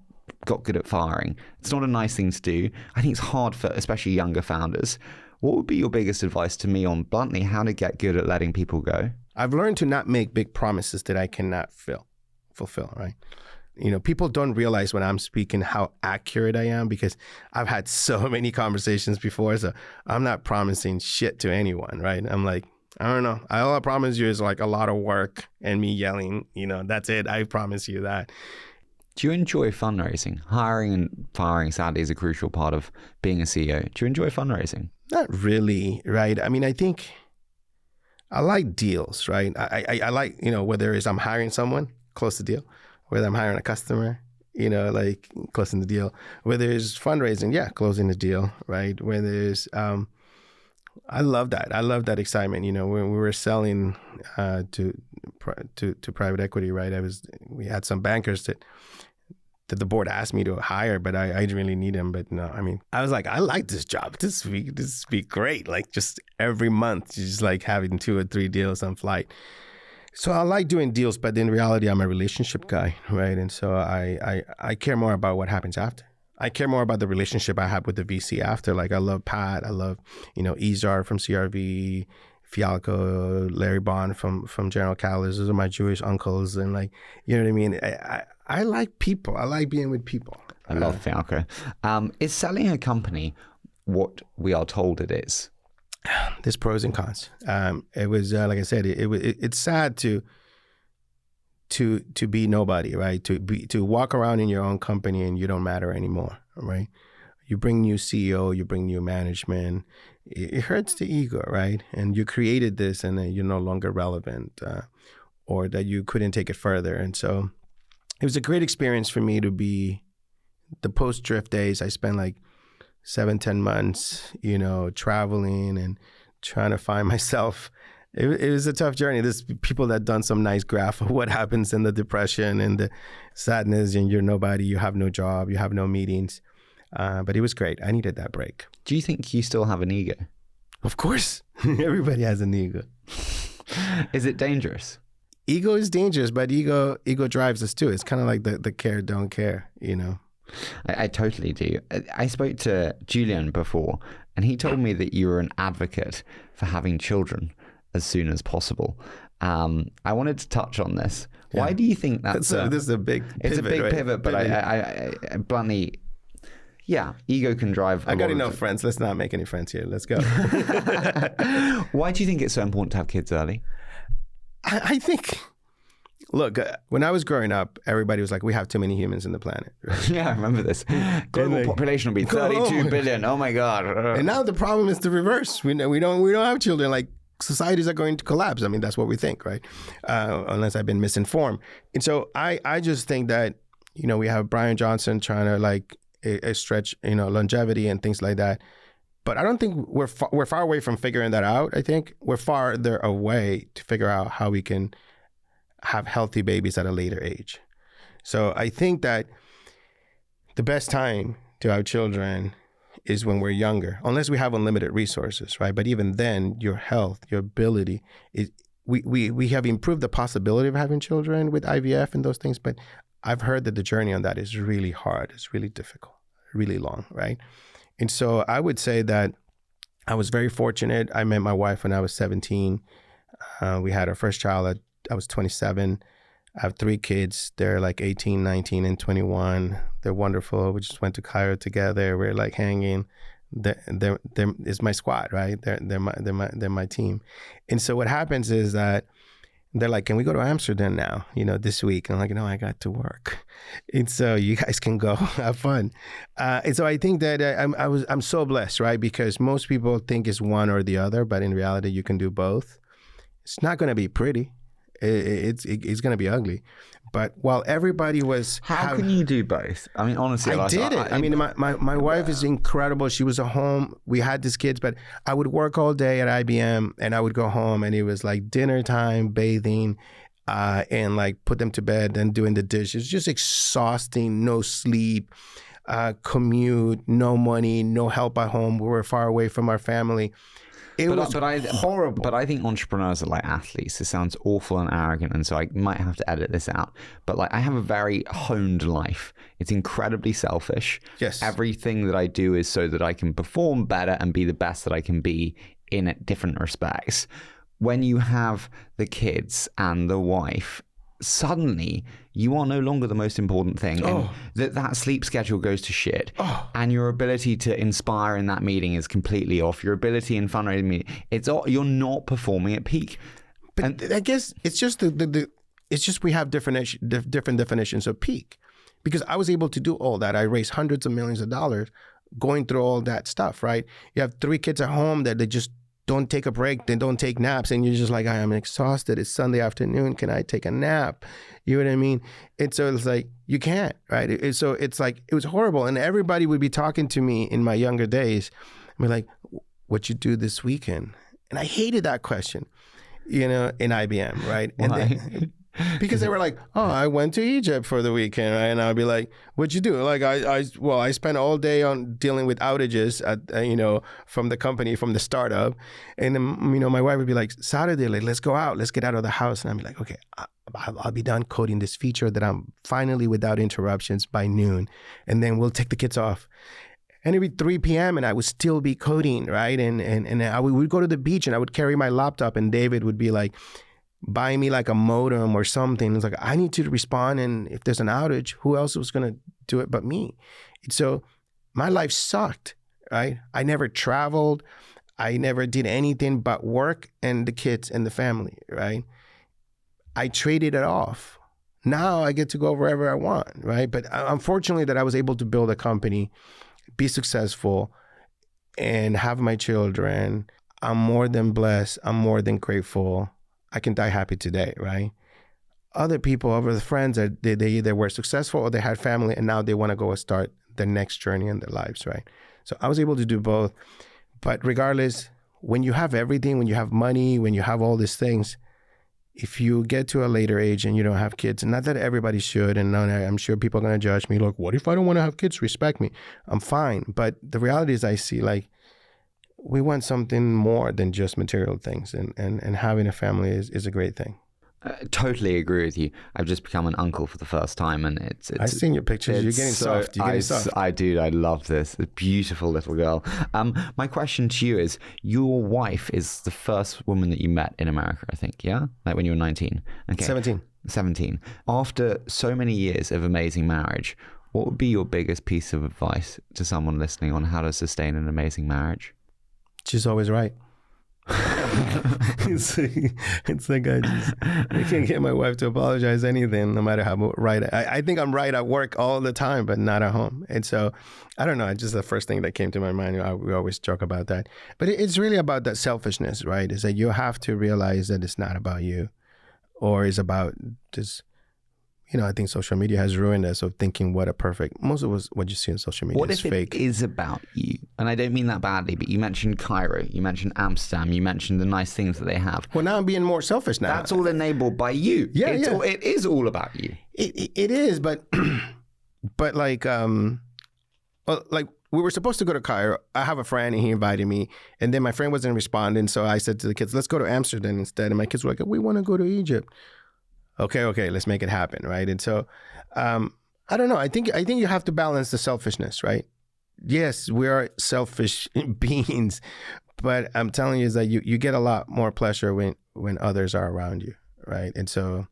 Speaker 2: got good at firing. It's not a nice thing to do. I think it's hard for especially younger founders. What would be your biggest advice to me on bluntly how to get good at letting people go?
Speaker 1: I've learned to not make big promises that I cannot fulfill, right? You know, people don't realize when I'm speaking how accurate I am because I've had so many conversations before. So I'm not promising shit to anyone, right? I'm like, I don't know. All I promise you is like a lot of work and me yelling, you know, that's it. I promise you that.
Speaker 2: Do you enjoy fundraising? Hiring and firing, sadly, is a crucial part of being a CEO. Do you enjoy fundraising?
Speaker 1: Not really, right? I mean, I think I like deals, right? I like, you know, whether it's I'm hiring someone, close the deal, whether I'm hiring a customer, you know, like closing the deal, whether it's fundraising, yeah, closing the deal, right? Whether it's, I love that. I love that excitement. You know, when we were selling to private equity, right? We had some bankers that the board asked me to hire, but I didn't really need them. But no, I mean, I was like, I like this job. This would be great. Like just every month, just like having 2 or 3 deals on flight. So I like doing deals, but in reality, I'm a relationship guy, right? And so I care more about what happens after. I care more about the relationship I have with the VC after. Like I love Pat, I love, you know, Izar from CRV, Fialco, Larry Bond from General Catalyst. Those are my Jewish uncles, and like, you know what I mean. I like people. I like being with people.
Speaker 2: I love Fialco. Is selling a company what we are told it is?
Speaker 1: There's pros and cons. It was like I said, it's sad to be nobody, right? To walk around in your own company and you don't matter anymore, right? You bring new CEO, you bring new management. It hurts the ego, right? And you created this and then you're no longer relevant, or that you couldn't take it further. And so it was a great experience for me to be the post-drift days. I spent like 7-10 months, you know, traveling and trying to find myself. It was a tough journey. There's people that done some nice graph of what happens in the depression and the sadness, and you're nobody, you have no job, you have no meetings. But it was great. I needed that break.
Speaker 2: Do you think you still have an ego?
Speaker 1: Of course. Everybody has an ego.
Speaker 2: Is it dangerous?
Speaker 1: Ego is dangerous, but ego drives us too. It's kind of like the care, don't care, you know?
Speaker 2: I totally do. I spoke to Julian before, and he told me that you were an advocate for having children as soon as possible. I wanted to touch on this. Yeah. Why do you think that's
Speaker 1: this is a big pivot?
Speaker 2: It's a big
Speaker 1: right?
Speaker 2: pivot, but I bluntly, yeah, ego can drive.
Speaker 1: I got enough friends. Let's not make any friends here. Let's go.
Speaker 2: Why do you think it's so important to have kids early?
Speaker 1: I think, look, when I was growing up, everybody was like, we have too many humans in the planet. Right?
Speaker 2: Yeah, I remember this. Global population will be 32 billion. Oh my God.
Speaker 1: And now the problem is the reverse. We don't have children. Like, societies are going to collapse. I mean, that's what we think, right? Unless I've been misinformed. And so I just think that, you know, we have Brian Johnson trying to like stretch, you know, longevity and things like that. But I don't think we're far away from figuring that out. I think we're farther away to figure out how we can have healthy babies at a later age. So I think that the best time to have children is when we're younger, unless we have unlimited resources, right? But even then, your health, your ability, we have improved the possibility of having children with IVF and those things, but I've heard that the journey on that is really hard. It's really difficult, really long, right? And so I would say that I was very fortunate. I met my wife when I was 17. We had our first child I was 27. I have 3 kids. They're like 18, 19, and 21. They're wonderful. We just went to Cairo together. We're like hanging. They're it's my squad, right? They're my team. And so what happens is that they're like, can we go to Amsterdam now, you know, this week? And I'm like, no, I got to work. And so you guys can go have fun. And so I think that I'm so blessed, right? Because most people think it's one or the other, but in reality, you can do both. It's not going to be pretty. It's going to be ugly. But while everybody was...
Speaker 2: How can you do both? I mean, honestly,
Speaker 1: I did it. I mean, my wife is incredible. She was at home. We had these kids, but I would work all day at IBM and I would go home and it was like dinner time, bathing, and like put them to bed and doing the dishes. Just exhausting, no sleep, commute, no money, no help at home. We were far away from our family. It was horrible.
Speaker 2: But I think entrepreneurs are like athletes. This sounds awful and arrogant, and so I might have to edit this out. But like, I have a very honed life. It's incredibly selfish.
Speaker 1: Yes.
Speaker 2: Everything that I do is so that I can perform better and be the best that I can be in different respects. When you have the kids and the wife, suddenly you are no longer the most important thing. And that sleep schedule goes to shit. And your ability to inspire in that meeting is completely off. Your ability in fundraising meeting, you're not performing at peak.
Speaker 1: But I guess it's just it's just we have different definitions of peak. Because I was able to do all that. I raised hundreds of millions of dollars going through all that stuff, right? You have 3 kids at home that they just don't take a break, they don't take naps, and you're just like, I am exhausted. It's Sunday afternoon. Can I take a nap? You know what I mean? And so it's like, you can't, right? So it's like, it was horrible. And everybody would be talking to me in my younger days and be like, what you do this weekend? And I hated that question, in IBM, right? And then, because they were like, I went to Egypt for the weekend, right? And I'd be like, what'd you do? Like, I spent all day on dealing with outages at, from the company, from the startup. And then, my wife would be like, Saturday, like, let's go out, let's get out of the house. And I'd be like, okay, I'll be done coding this feature that I'm finally without interruptions by noon. And then we'll take the kids off. And it'd be 3 p.m. and I would still be coding, right? And I would go to the beach and I would carry my laptop and David would be like, buy me like a modem or something. It's like, I need to respond. And if there's an outage, who else was going to do it but me? So my life sucked, right? I never traveled. I never did anything but work and the kids and the family, right? I traded it off. Now I get to go wherever I want, right? But unfortunately that I was able to build a company, be successful, and have my children. I'm more than blessed. I'm more than grateful. I can die happy today, right? Other people, other friends, they either were successful or they had family and now they want to go and start their next journey in their lives, right? So I was able to do both. But regardless, when you have everything, when you have money, when you have all these things, if you get to a later age and you don't have kids, not that everybody should, and I'm sure people are going to judge me, like, what if I don't want to have kids? Respect me. I'm fine. But the reality is I see, like, we want something more than just material things, and having a family is a great thing.
Speaker 2: Totally agree with you. I've just become an uncle for the first time, and it's
Speaker 1: I've seen your pictures. You're getting soft. You're getting soft.
Speaker 2: I do. I love this. A beautiful little girl. My question to you is: your wife is the first woman that you met in America, I think. Yeah, like when you were 19. Okay. 17. After so many years of amazing marriage, what would be your biggest piece of advice to someone listening on how to sustain an amazing marriage?
Speaker 1: She's always right. it's like I can't get my wife to apologize anything, no matter how right. I think I'm right at work all the time, but not at home. And so, I don't know. It's just the first thing that came to my mind. We always joke about that. But it's really about that selfishness, right? Is that you have to realize that it's not about you, or it's about just... I think social media has ruined us of thinking most of what you see on social media is fake.
Speaker 2: What if it is about you? And I don't mean that badly, but you mentioned Cairo, you mentioned Amsterdam, you mentioned the nice things that they have.
Speaker 1: Well, now I'm being more selfish now.
Speaker 2: That's all enabled by you.
Speaker 1: Yeah,
Speaker 2: it is all about you.
Speaker 1: It is, but like, like we were supposed to go to Cairo. I have a friend and he invited me, and then my friend wasn't responding. So I said to the kids, let's go to Amsterdam instead. And my kids were like, we want to go to Egypt. Okay, let's make it happen, right? And so, I don't know. I think you have to balance the selfishness, right? Yes, we are selfish beings, but I'm telling you is that you get a lot more pleasure when others are around you, right? And so,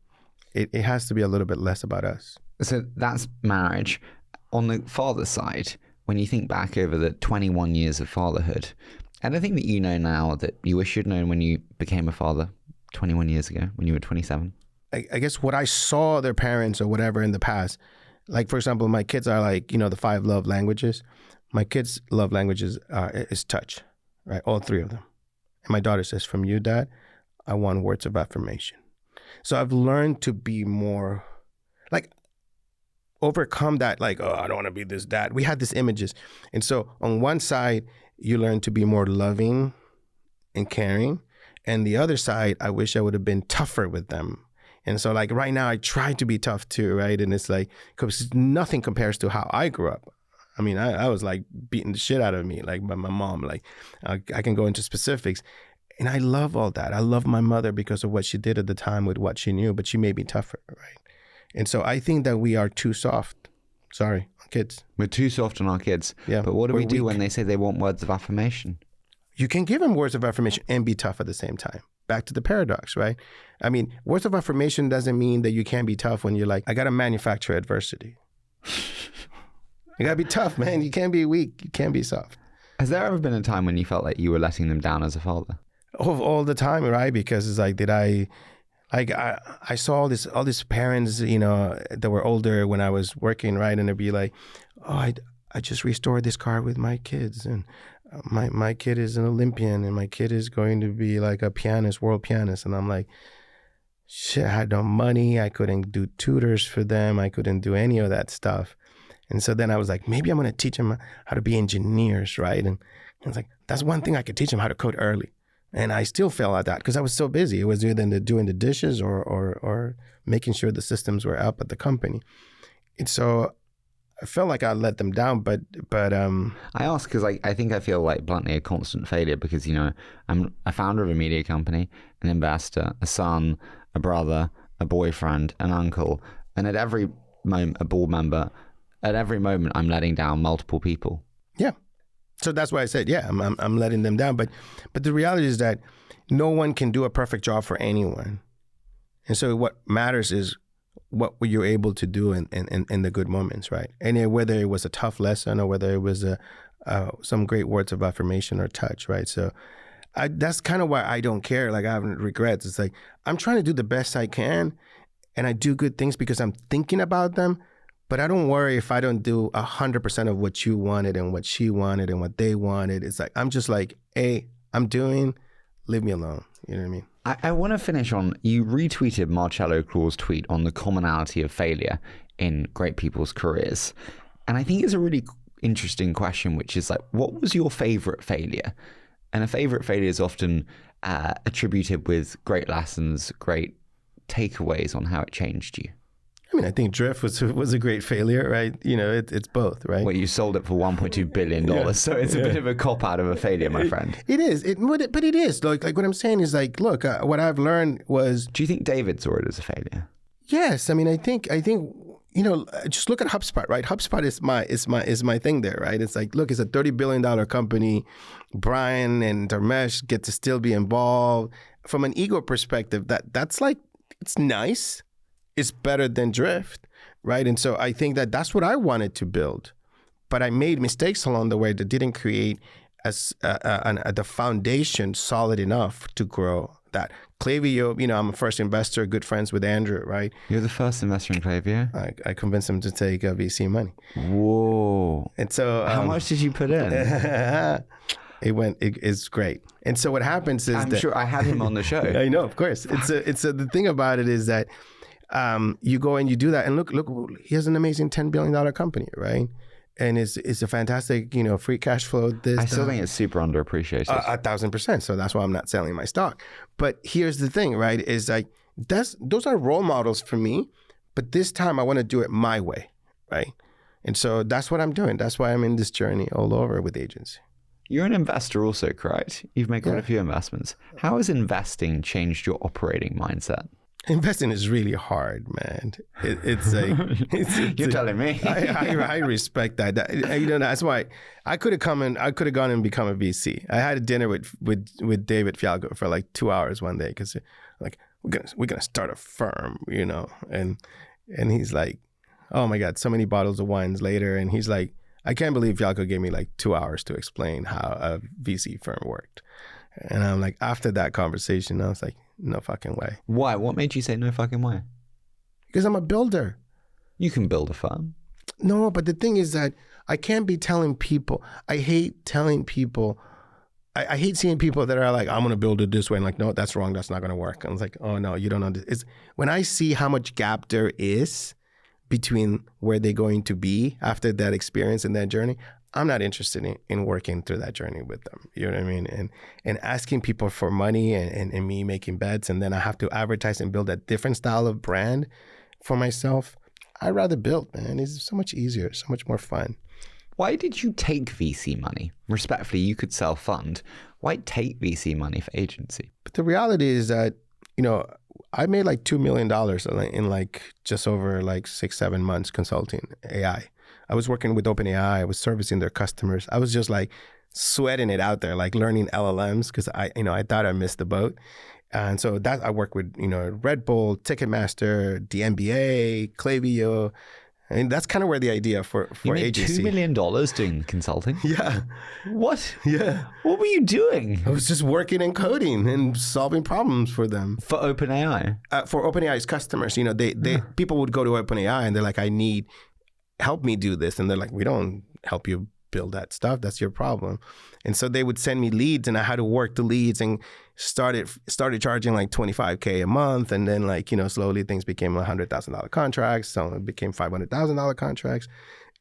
Speaker 1: it has to be a little bit less about us.
Speaker 2: So that's marriage. On the father's side, when you think back over the 21 years of fatherhood, anything that you know now that you wish you'd known when you became a father 21 years ago, when you were 27?
Speaker 1: I guess what I saw their parents or whatever in the past, like, for example, my kids are like, the 5 love languages. My kids' love languages is touch, right? All 3 of them. And my daughter says, from you, Dad, I want words of affirmation. So I've learned to be more like overcome that, like, oh, I don't want to be this, that. We had these images. And so on one side, you learn to be more loving and caring. And the other side, I wish I would have been tougher with them. And so like right now, I try to be tough too, right? And it's like, because nothing compares to how I grew up. I mean, I was like beating the shit out of me, like by my mom. Like I can go into specifics. And I love all that. I love my mother because of what she did at the time with what she knew, but she made me tougher, right? And so I think that we are too soft. Sorry, kids.
Speaker 2: We're too soft on our kids.
Speaker 1: Yeah.
Speaker 2: But what do we do
Speaker 1: weak.
Speaker 2: when they say they want words of affirmation?
Speaker 1: You can give them words of affirmation and be tough at the same time. Back to the paradox, right? I mean, words of affirmation doesn't mean that you can't be tough when you're like, I got to manufacture adversity. You got to be tough, man. You can't be weak. You can't be soft.
Speaker 2: Has there ever been a time when you felt like you were letting them down as a father?
Speaker 1: All the time, right? Because it's like, I saw all these parents, you know, that were older when I was working, right? And they'd be like, oh, I just restored this car with my kids, and my kid is an Olympian, and my kid is going to be like a pianist, world pianist. And I'm like, shit, I had no money. I couldn't do tutors for them. I couldn't do any of that stuff. And so then I was like, maybe I'm going to teach them how to be engineers, right? And I was like, that's one thing I could teach them, how to code early. And I still fail at that because I was so busy. It was either doing the dishes or making sure the systems were up at the company. And so I felt like I let them down, but
Speaker 2: I ask because I think I feel like bluntly a constant failure because, you know, I'm a founder of a media company, an investor, a son, a brother, a boyfriend, an uncle, and at every moment, a board member. At every moment, I'm letting down multiple people.
Speaker 1: Yeah. So that's why I said, yeah, I'm letting them down. But the reality is that no one can do a perfect job for anyone. And so what matters is what were you able to do in the good moments, right? And whether it was a tough lesson or whether it was some great words of affirmation or touch, right? So that's kind of why I don't care. Like I have regrets. It's like I'm trying to do the best I can, and I do good things because I'm thinking about them. But I don't worry if I don't do 100% of what you wanted and what she wanted and what they wanted. It's like, I'm just like, hey, I'm doing, leave me alone. You know what I mean?
Speaker 2: I want to finish on, you retweeted Marcello Claw's tweet on the commonality of failure in great people's careers. And I think it's a really interesting question, which is like, what was your favorite failure? And a favorite failure is often attributed with great lessons, great takeaways on how it changed you.
Speaker 1: I mean, I think Drift was a great failure, right? You know, it's both, right?
Speaker 2: Well, you sold it for $1.2 billion, yeah. So it's a bit of a cop-out of a failure, my friend.
Speaker 1: It is, but it is. Like what I'm saying is like, look, what I've learned was...
Speaker 2: Do you think David saw it as a failure?
Speaker 1: Yes. I mean, I think you know, just look at HubSpot, right? HubSpot is my thing there, right? It's like, look, it's a $30 billion company. Brian and Dharmesh get to still be involved. From an ego perspective, that's like, it's nice. It's better than Drift, right? And so I think that's what I wanted to build. But I made mistakes along the way that didn't create the foundation solid enough to grow that. Klaviyo, you know, I'm a first investor, good friends with Andrew, right?
Speaker 2: You're the first investor in Klaviyo?
Speaker 1: I convinced him to take VC money.
Speaker 2: Whoa.
Speaker 1: And so...
Speaker 2: how much did you put in?
Speaker 1: It's great. And so what happens is
Speaker 2: I'm sure I had him on the show.
Speaker 1: I know, of course. The thing about it is that you go and you do that, and look, he has an amazing $10 billion company, right? And it's a fantastic, you know, free cash flow.
Speaker 2: I still think it's super underappreciated.
Speaker 1: 1,000%. So that's why I'm not selling my stock. But here's the thing, right? Is like those are role models for me. But this time I want to do it my way, right? And so that's what I'm doing. That's why I'm in this journey all over with agency.
Speaker 2: You're an investor also, correct? You've made quite a few investments. How has investing changed your operating mindset?
Speaker 1: Investing is really hard, man. It's like
Speaker 2: you're telling me.
Speaker 1: I respect that. You know, that's why I could have gone and become a VC. I had a dinner with David Fialco for like 2 hours one day because like we're gonna start a firm, you know, and he's like, oh my God, so many bottles of wines later, and he's like, I can't believe Fialco gave me like 2 hours to explain how a VC firm worked, and I'm like, after that conversation, I was like, no fucking way.
Speaker 2: Why? What made you say no fucking way?
Speaker 1: Because I'm a builder.
Speaker 2: You can build a firm.
Speaker 1: No, but the thing is that I can't be telling people. I hate telling people I hate seeing people that are like, I'm going to build it this way. And like, no, that's wrong. That's not going to work. I was like, oh no, you don't know. It's when I see how much gap there is between where they're going to be after that experience and that journey, I'm not interested in working through that journey with them. You know what I mean? And asking people for money and me making bets, and then I have to advertise and build a different style of brand for myself. I'd rather build, man. It's so much easier, so much more fun.
Speaker 2: Why did you take VC money? Respectfully, you could self-fund. Why take VC money for agency?
Speaker 1: But the reality is that, I made like $2 million in like just over like 6-7 months consulting AI. I was working with OpenAI. I was servicing their customers. I was just like sweating it out there, like learning LLMs because I thought I missed the boat. And so that I work with, Red Bull, Ticketmaster, the NBA, Klaviyo. I mean, that's kind of where the idea for
Speaker 2: you made
Speaker 1: agency.
Speaker 2: $2 million doing consulting?
Speaker 1: Yeah.
Speaker 2: What?
Speaker 1: Yeah.
Speaker 2: What were you doing?
Speaker 1: I was just working and coding and solving problems for them.
Speaker 2: For OpenAI?
Speaker 1: For OpenAI's customers. They people would go to OpenAI and they're like, I need, help me do this. And they're like, we don't help you build that stuff. That's your problem. And so they would send me leads and I had to work the leads and started charging like $25K a month. And then slowly things became $100,000 contracts. So it became $500,000 contracts.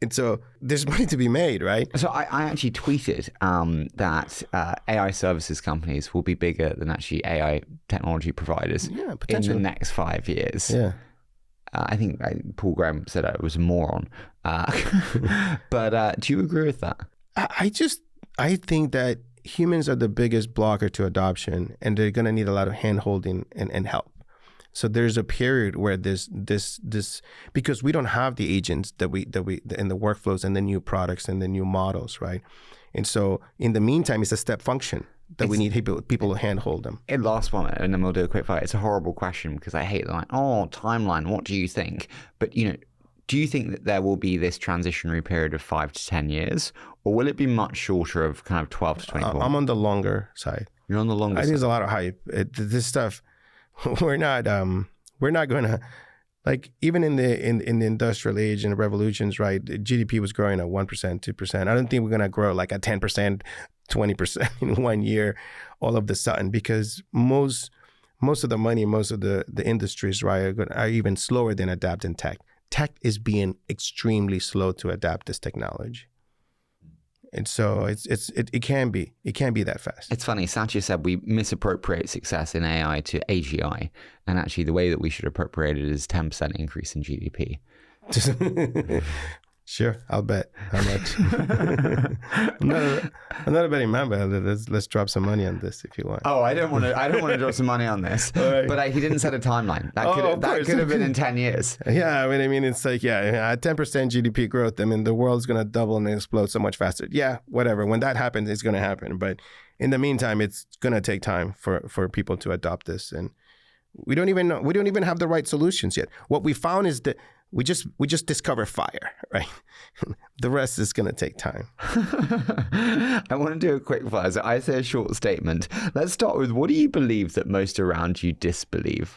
Speaker 1: And so there's money to be made, right?
Speaker 2: So I actually tweeted that AI services companies will be bigger than actually AI technology providers in the next 5 years.
Speaker 1: Yeah.
Speaker 2: I think Paul Graham said I was a moron. But do you agree with that?
Speaker 1: I think that humans are the biggest blocker to adoption, and they're going to need a lot of hand-holding and help. So there's a period where this because we don't have the agents that we in the workflows and the new products and the new models, right? And so in the meantime, it's a step function that we need people to handhold them.
Speaker 2: Last one, and then we'll do a quick fire. It's a horrible question because I hate like, timeline. What do you think? But do you think that there will be this transitionary period of 5 to 10 years, or will it be much shorter of kind of 12 to 24?
Speaker 1: I'm on the longer side.
Speaker 2: You're on the longer side.
Speaker 1: I think there's a lot of hype. This stuff, we're not going to, like, even in the industrial age and the revolutions, right? GDP was growing at 1%, 2%. I don't think we're going to grow like at 10%, 20% in 1 year all of the sudden, because most of the money, most of the industries, right, are even slower than adapt in tech. Tech is being extremely slow to adapt this technology. And so it can be that fast.
Speaker 2: It's funny, Satya said we misappropriate success in AI to AGI, and actually the way that we should appropriate it is 10% increase in GDP.
Speaker 1: Sure, I'll bet. How much? I'm not a betting man, but let's drop some money on this if you want.
Speaker 2: Oh, I don't want to drop some money on this. Right. But he didn't set a timeline. That could have been in 10 years.
Speaker 1: Yeah, I mean, it's like, at 10% GDP growth, I mean, the world's going to double and explode so much faster. Yeah, whatever. When that happens, it's going to happen. But in the meantime, it's going to take time for people to adopt this. And we don't even have the right solutions yet. What we found is that we just discover fire, right? The rest is going to take time.
Speaker 2: I want to do a quick fire. So I say a short statement. Let's start with, what do you believe that most around you disbelieve?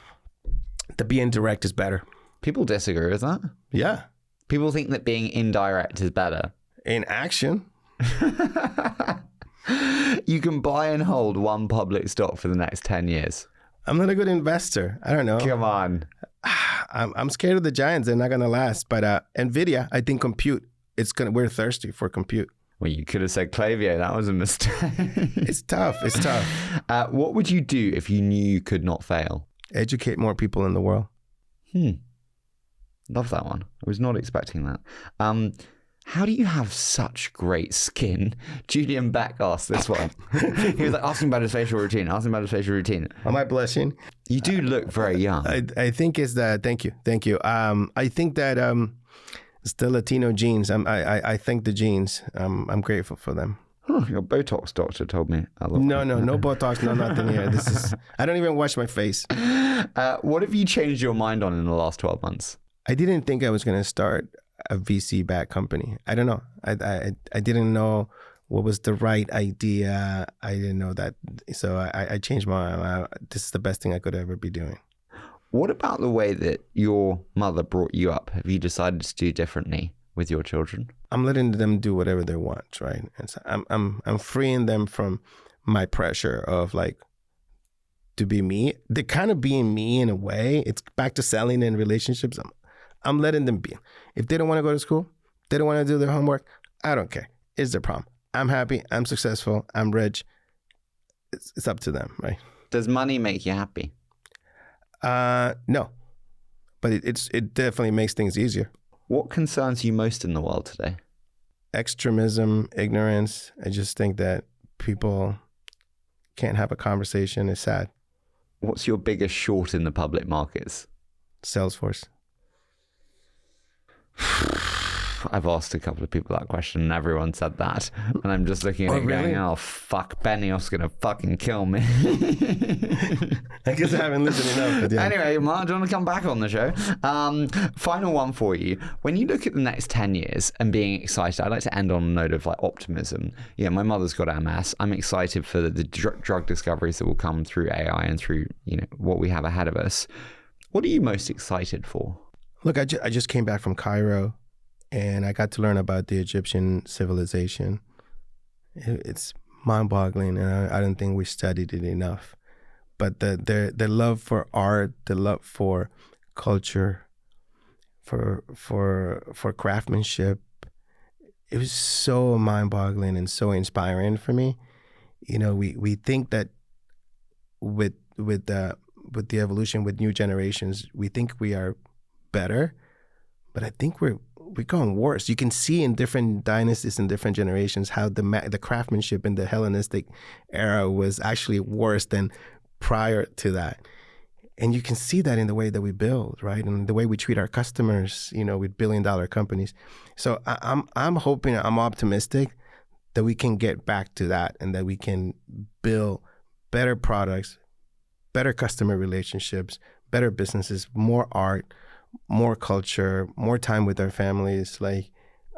Speaker 1: That being direct is better.
Speaker 2: People disagree with that?
Speaker 1: Yeah.
Speaker 2: People think that being indirect is better.
Speaker 1: In action.
Speaker 2: You can buy and hold one public stock for the next 10 years.
Speaker 1: I'm not a good investor. I don't know.
Speaker 2: Come on.
Speaker 1: I'm scared of the giants. They're not going to last. But NVIDIA, I think compute, we're thirsty for compute.
Speaker 2: Well, you could have said Klaviyo. That was a mistake.
Speaker 1: It's tough.
Speaker 2: What would you do if you knew you could not fail?
Speaker 1: Educate more people in the world.
Speaker 2: Love that one. I was not expecting that. How do you have such great skin? Julian Beck asked this one. He was like, asking about his facial routine.
Speaker 1: Am I blushing?
Speaker 2: You do look very young.
Speaker 1: I think it's that. Thank you. I think that it's the Latino genes. I thank the genes. I'm grateful for them.
Speaker 2: Oh, your Botox doctor told me.
Speaker 1: No Botox, no nothing here. I don't even wash my face.
Speaker 2: What have you changed your mind on in the last 12 months?
Speaker 1: I didn't think I was going to start a VC-backed company. I don't know. I didn't know what was the right idea. I didn't know that. So I changed my mind. This is the best thing I could ever be doing.
Speaker 2: What about the way that your mother brought you up? Have you decided to do differently with your children?
Speaker 1: I'm letting them do whatever they want, right? And so I'm freeing them from my pressure of like to be me. They're kind of being me in a way. It's back to selling and relationships. I'm letting them be. If they don't want to go to school, they don't want to do their homework, I don't care. It's their problem. I'm happy. I'm successful. I'm rich. It's up to them, right?
Speaker 2: Does money make you happy?
Speaker 1: No, but it definitely makes things easier.
Speaker 2: What concerns you most in the world today?
Speaker 1: Extremism, ignorance. I just think that people can't have a conversation. It's sad.
Speaker 2: What's your biggest short in the public markets?
Speaker 1: Salesforce.
Speaker 2: I've asked a couple of people that question and everyone said that. And I'm just looking at it
Speaker 1: really?
Speaker 2: going, oh, fuck, Benioff's going to fucking kill me.
Speaker 1: I guess I haven't listened enough. But yeah.
Speaker 2: Anyway, Mark, do you want to come back on the show? Final one for you. When you look at the next 10 years and being excited, I'd like to end on a note of like optimism. Yeah, my mother's got MS. I'm excited for the drug discoveries that will come through AI and through, you know, what we have ahead of us. What are you most excited for?
Speaker 1: Look, I just came back from Cairo. And I got to learn about the Egyptian civilization. It's mind-boggling, and I don't think we studied it enough. But the love for art, the love for culture, for craftsmanship, it was so mind-boggling and so inspiring for me. You know, we think that with the evolution, with new generations, we think we are better, but I think we're going worse. You can see in different dynasties and different generations how the craftsmanship in the Hellenistic era was actually worse than prior to that. And you can see that in the way that we build, right? And the way we treat our customers, you know, with billion-dollar companies. So I'm hoping, I'm optimistic that we can get back to that and that we can build better products, better customer relationships, better businesses, more art, more culture, more time with our families. Like,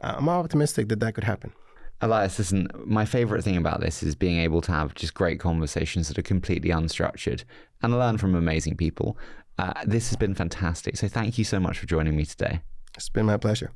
Speaker 1: I'm optimistic that could happen.
Speaker 2: Elias, listen, my favorite thing about this is being able to have just great conversations that are completely unstructured and learn from amazing people. This has been fantastic. So thank you so much for joining me today.
Speaker 1: It's been my pleasure.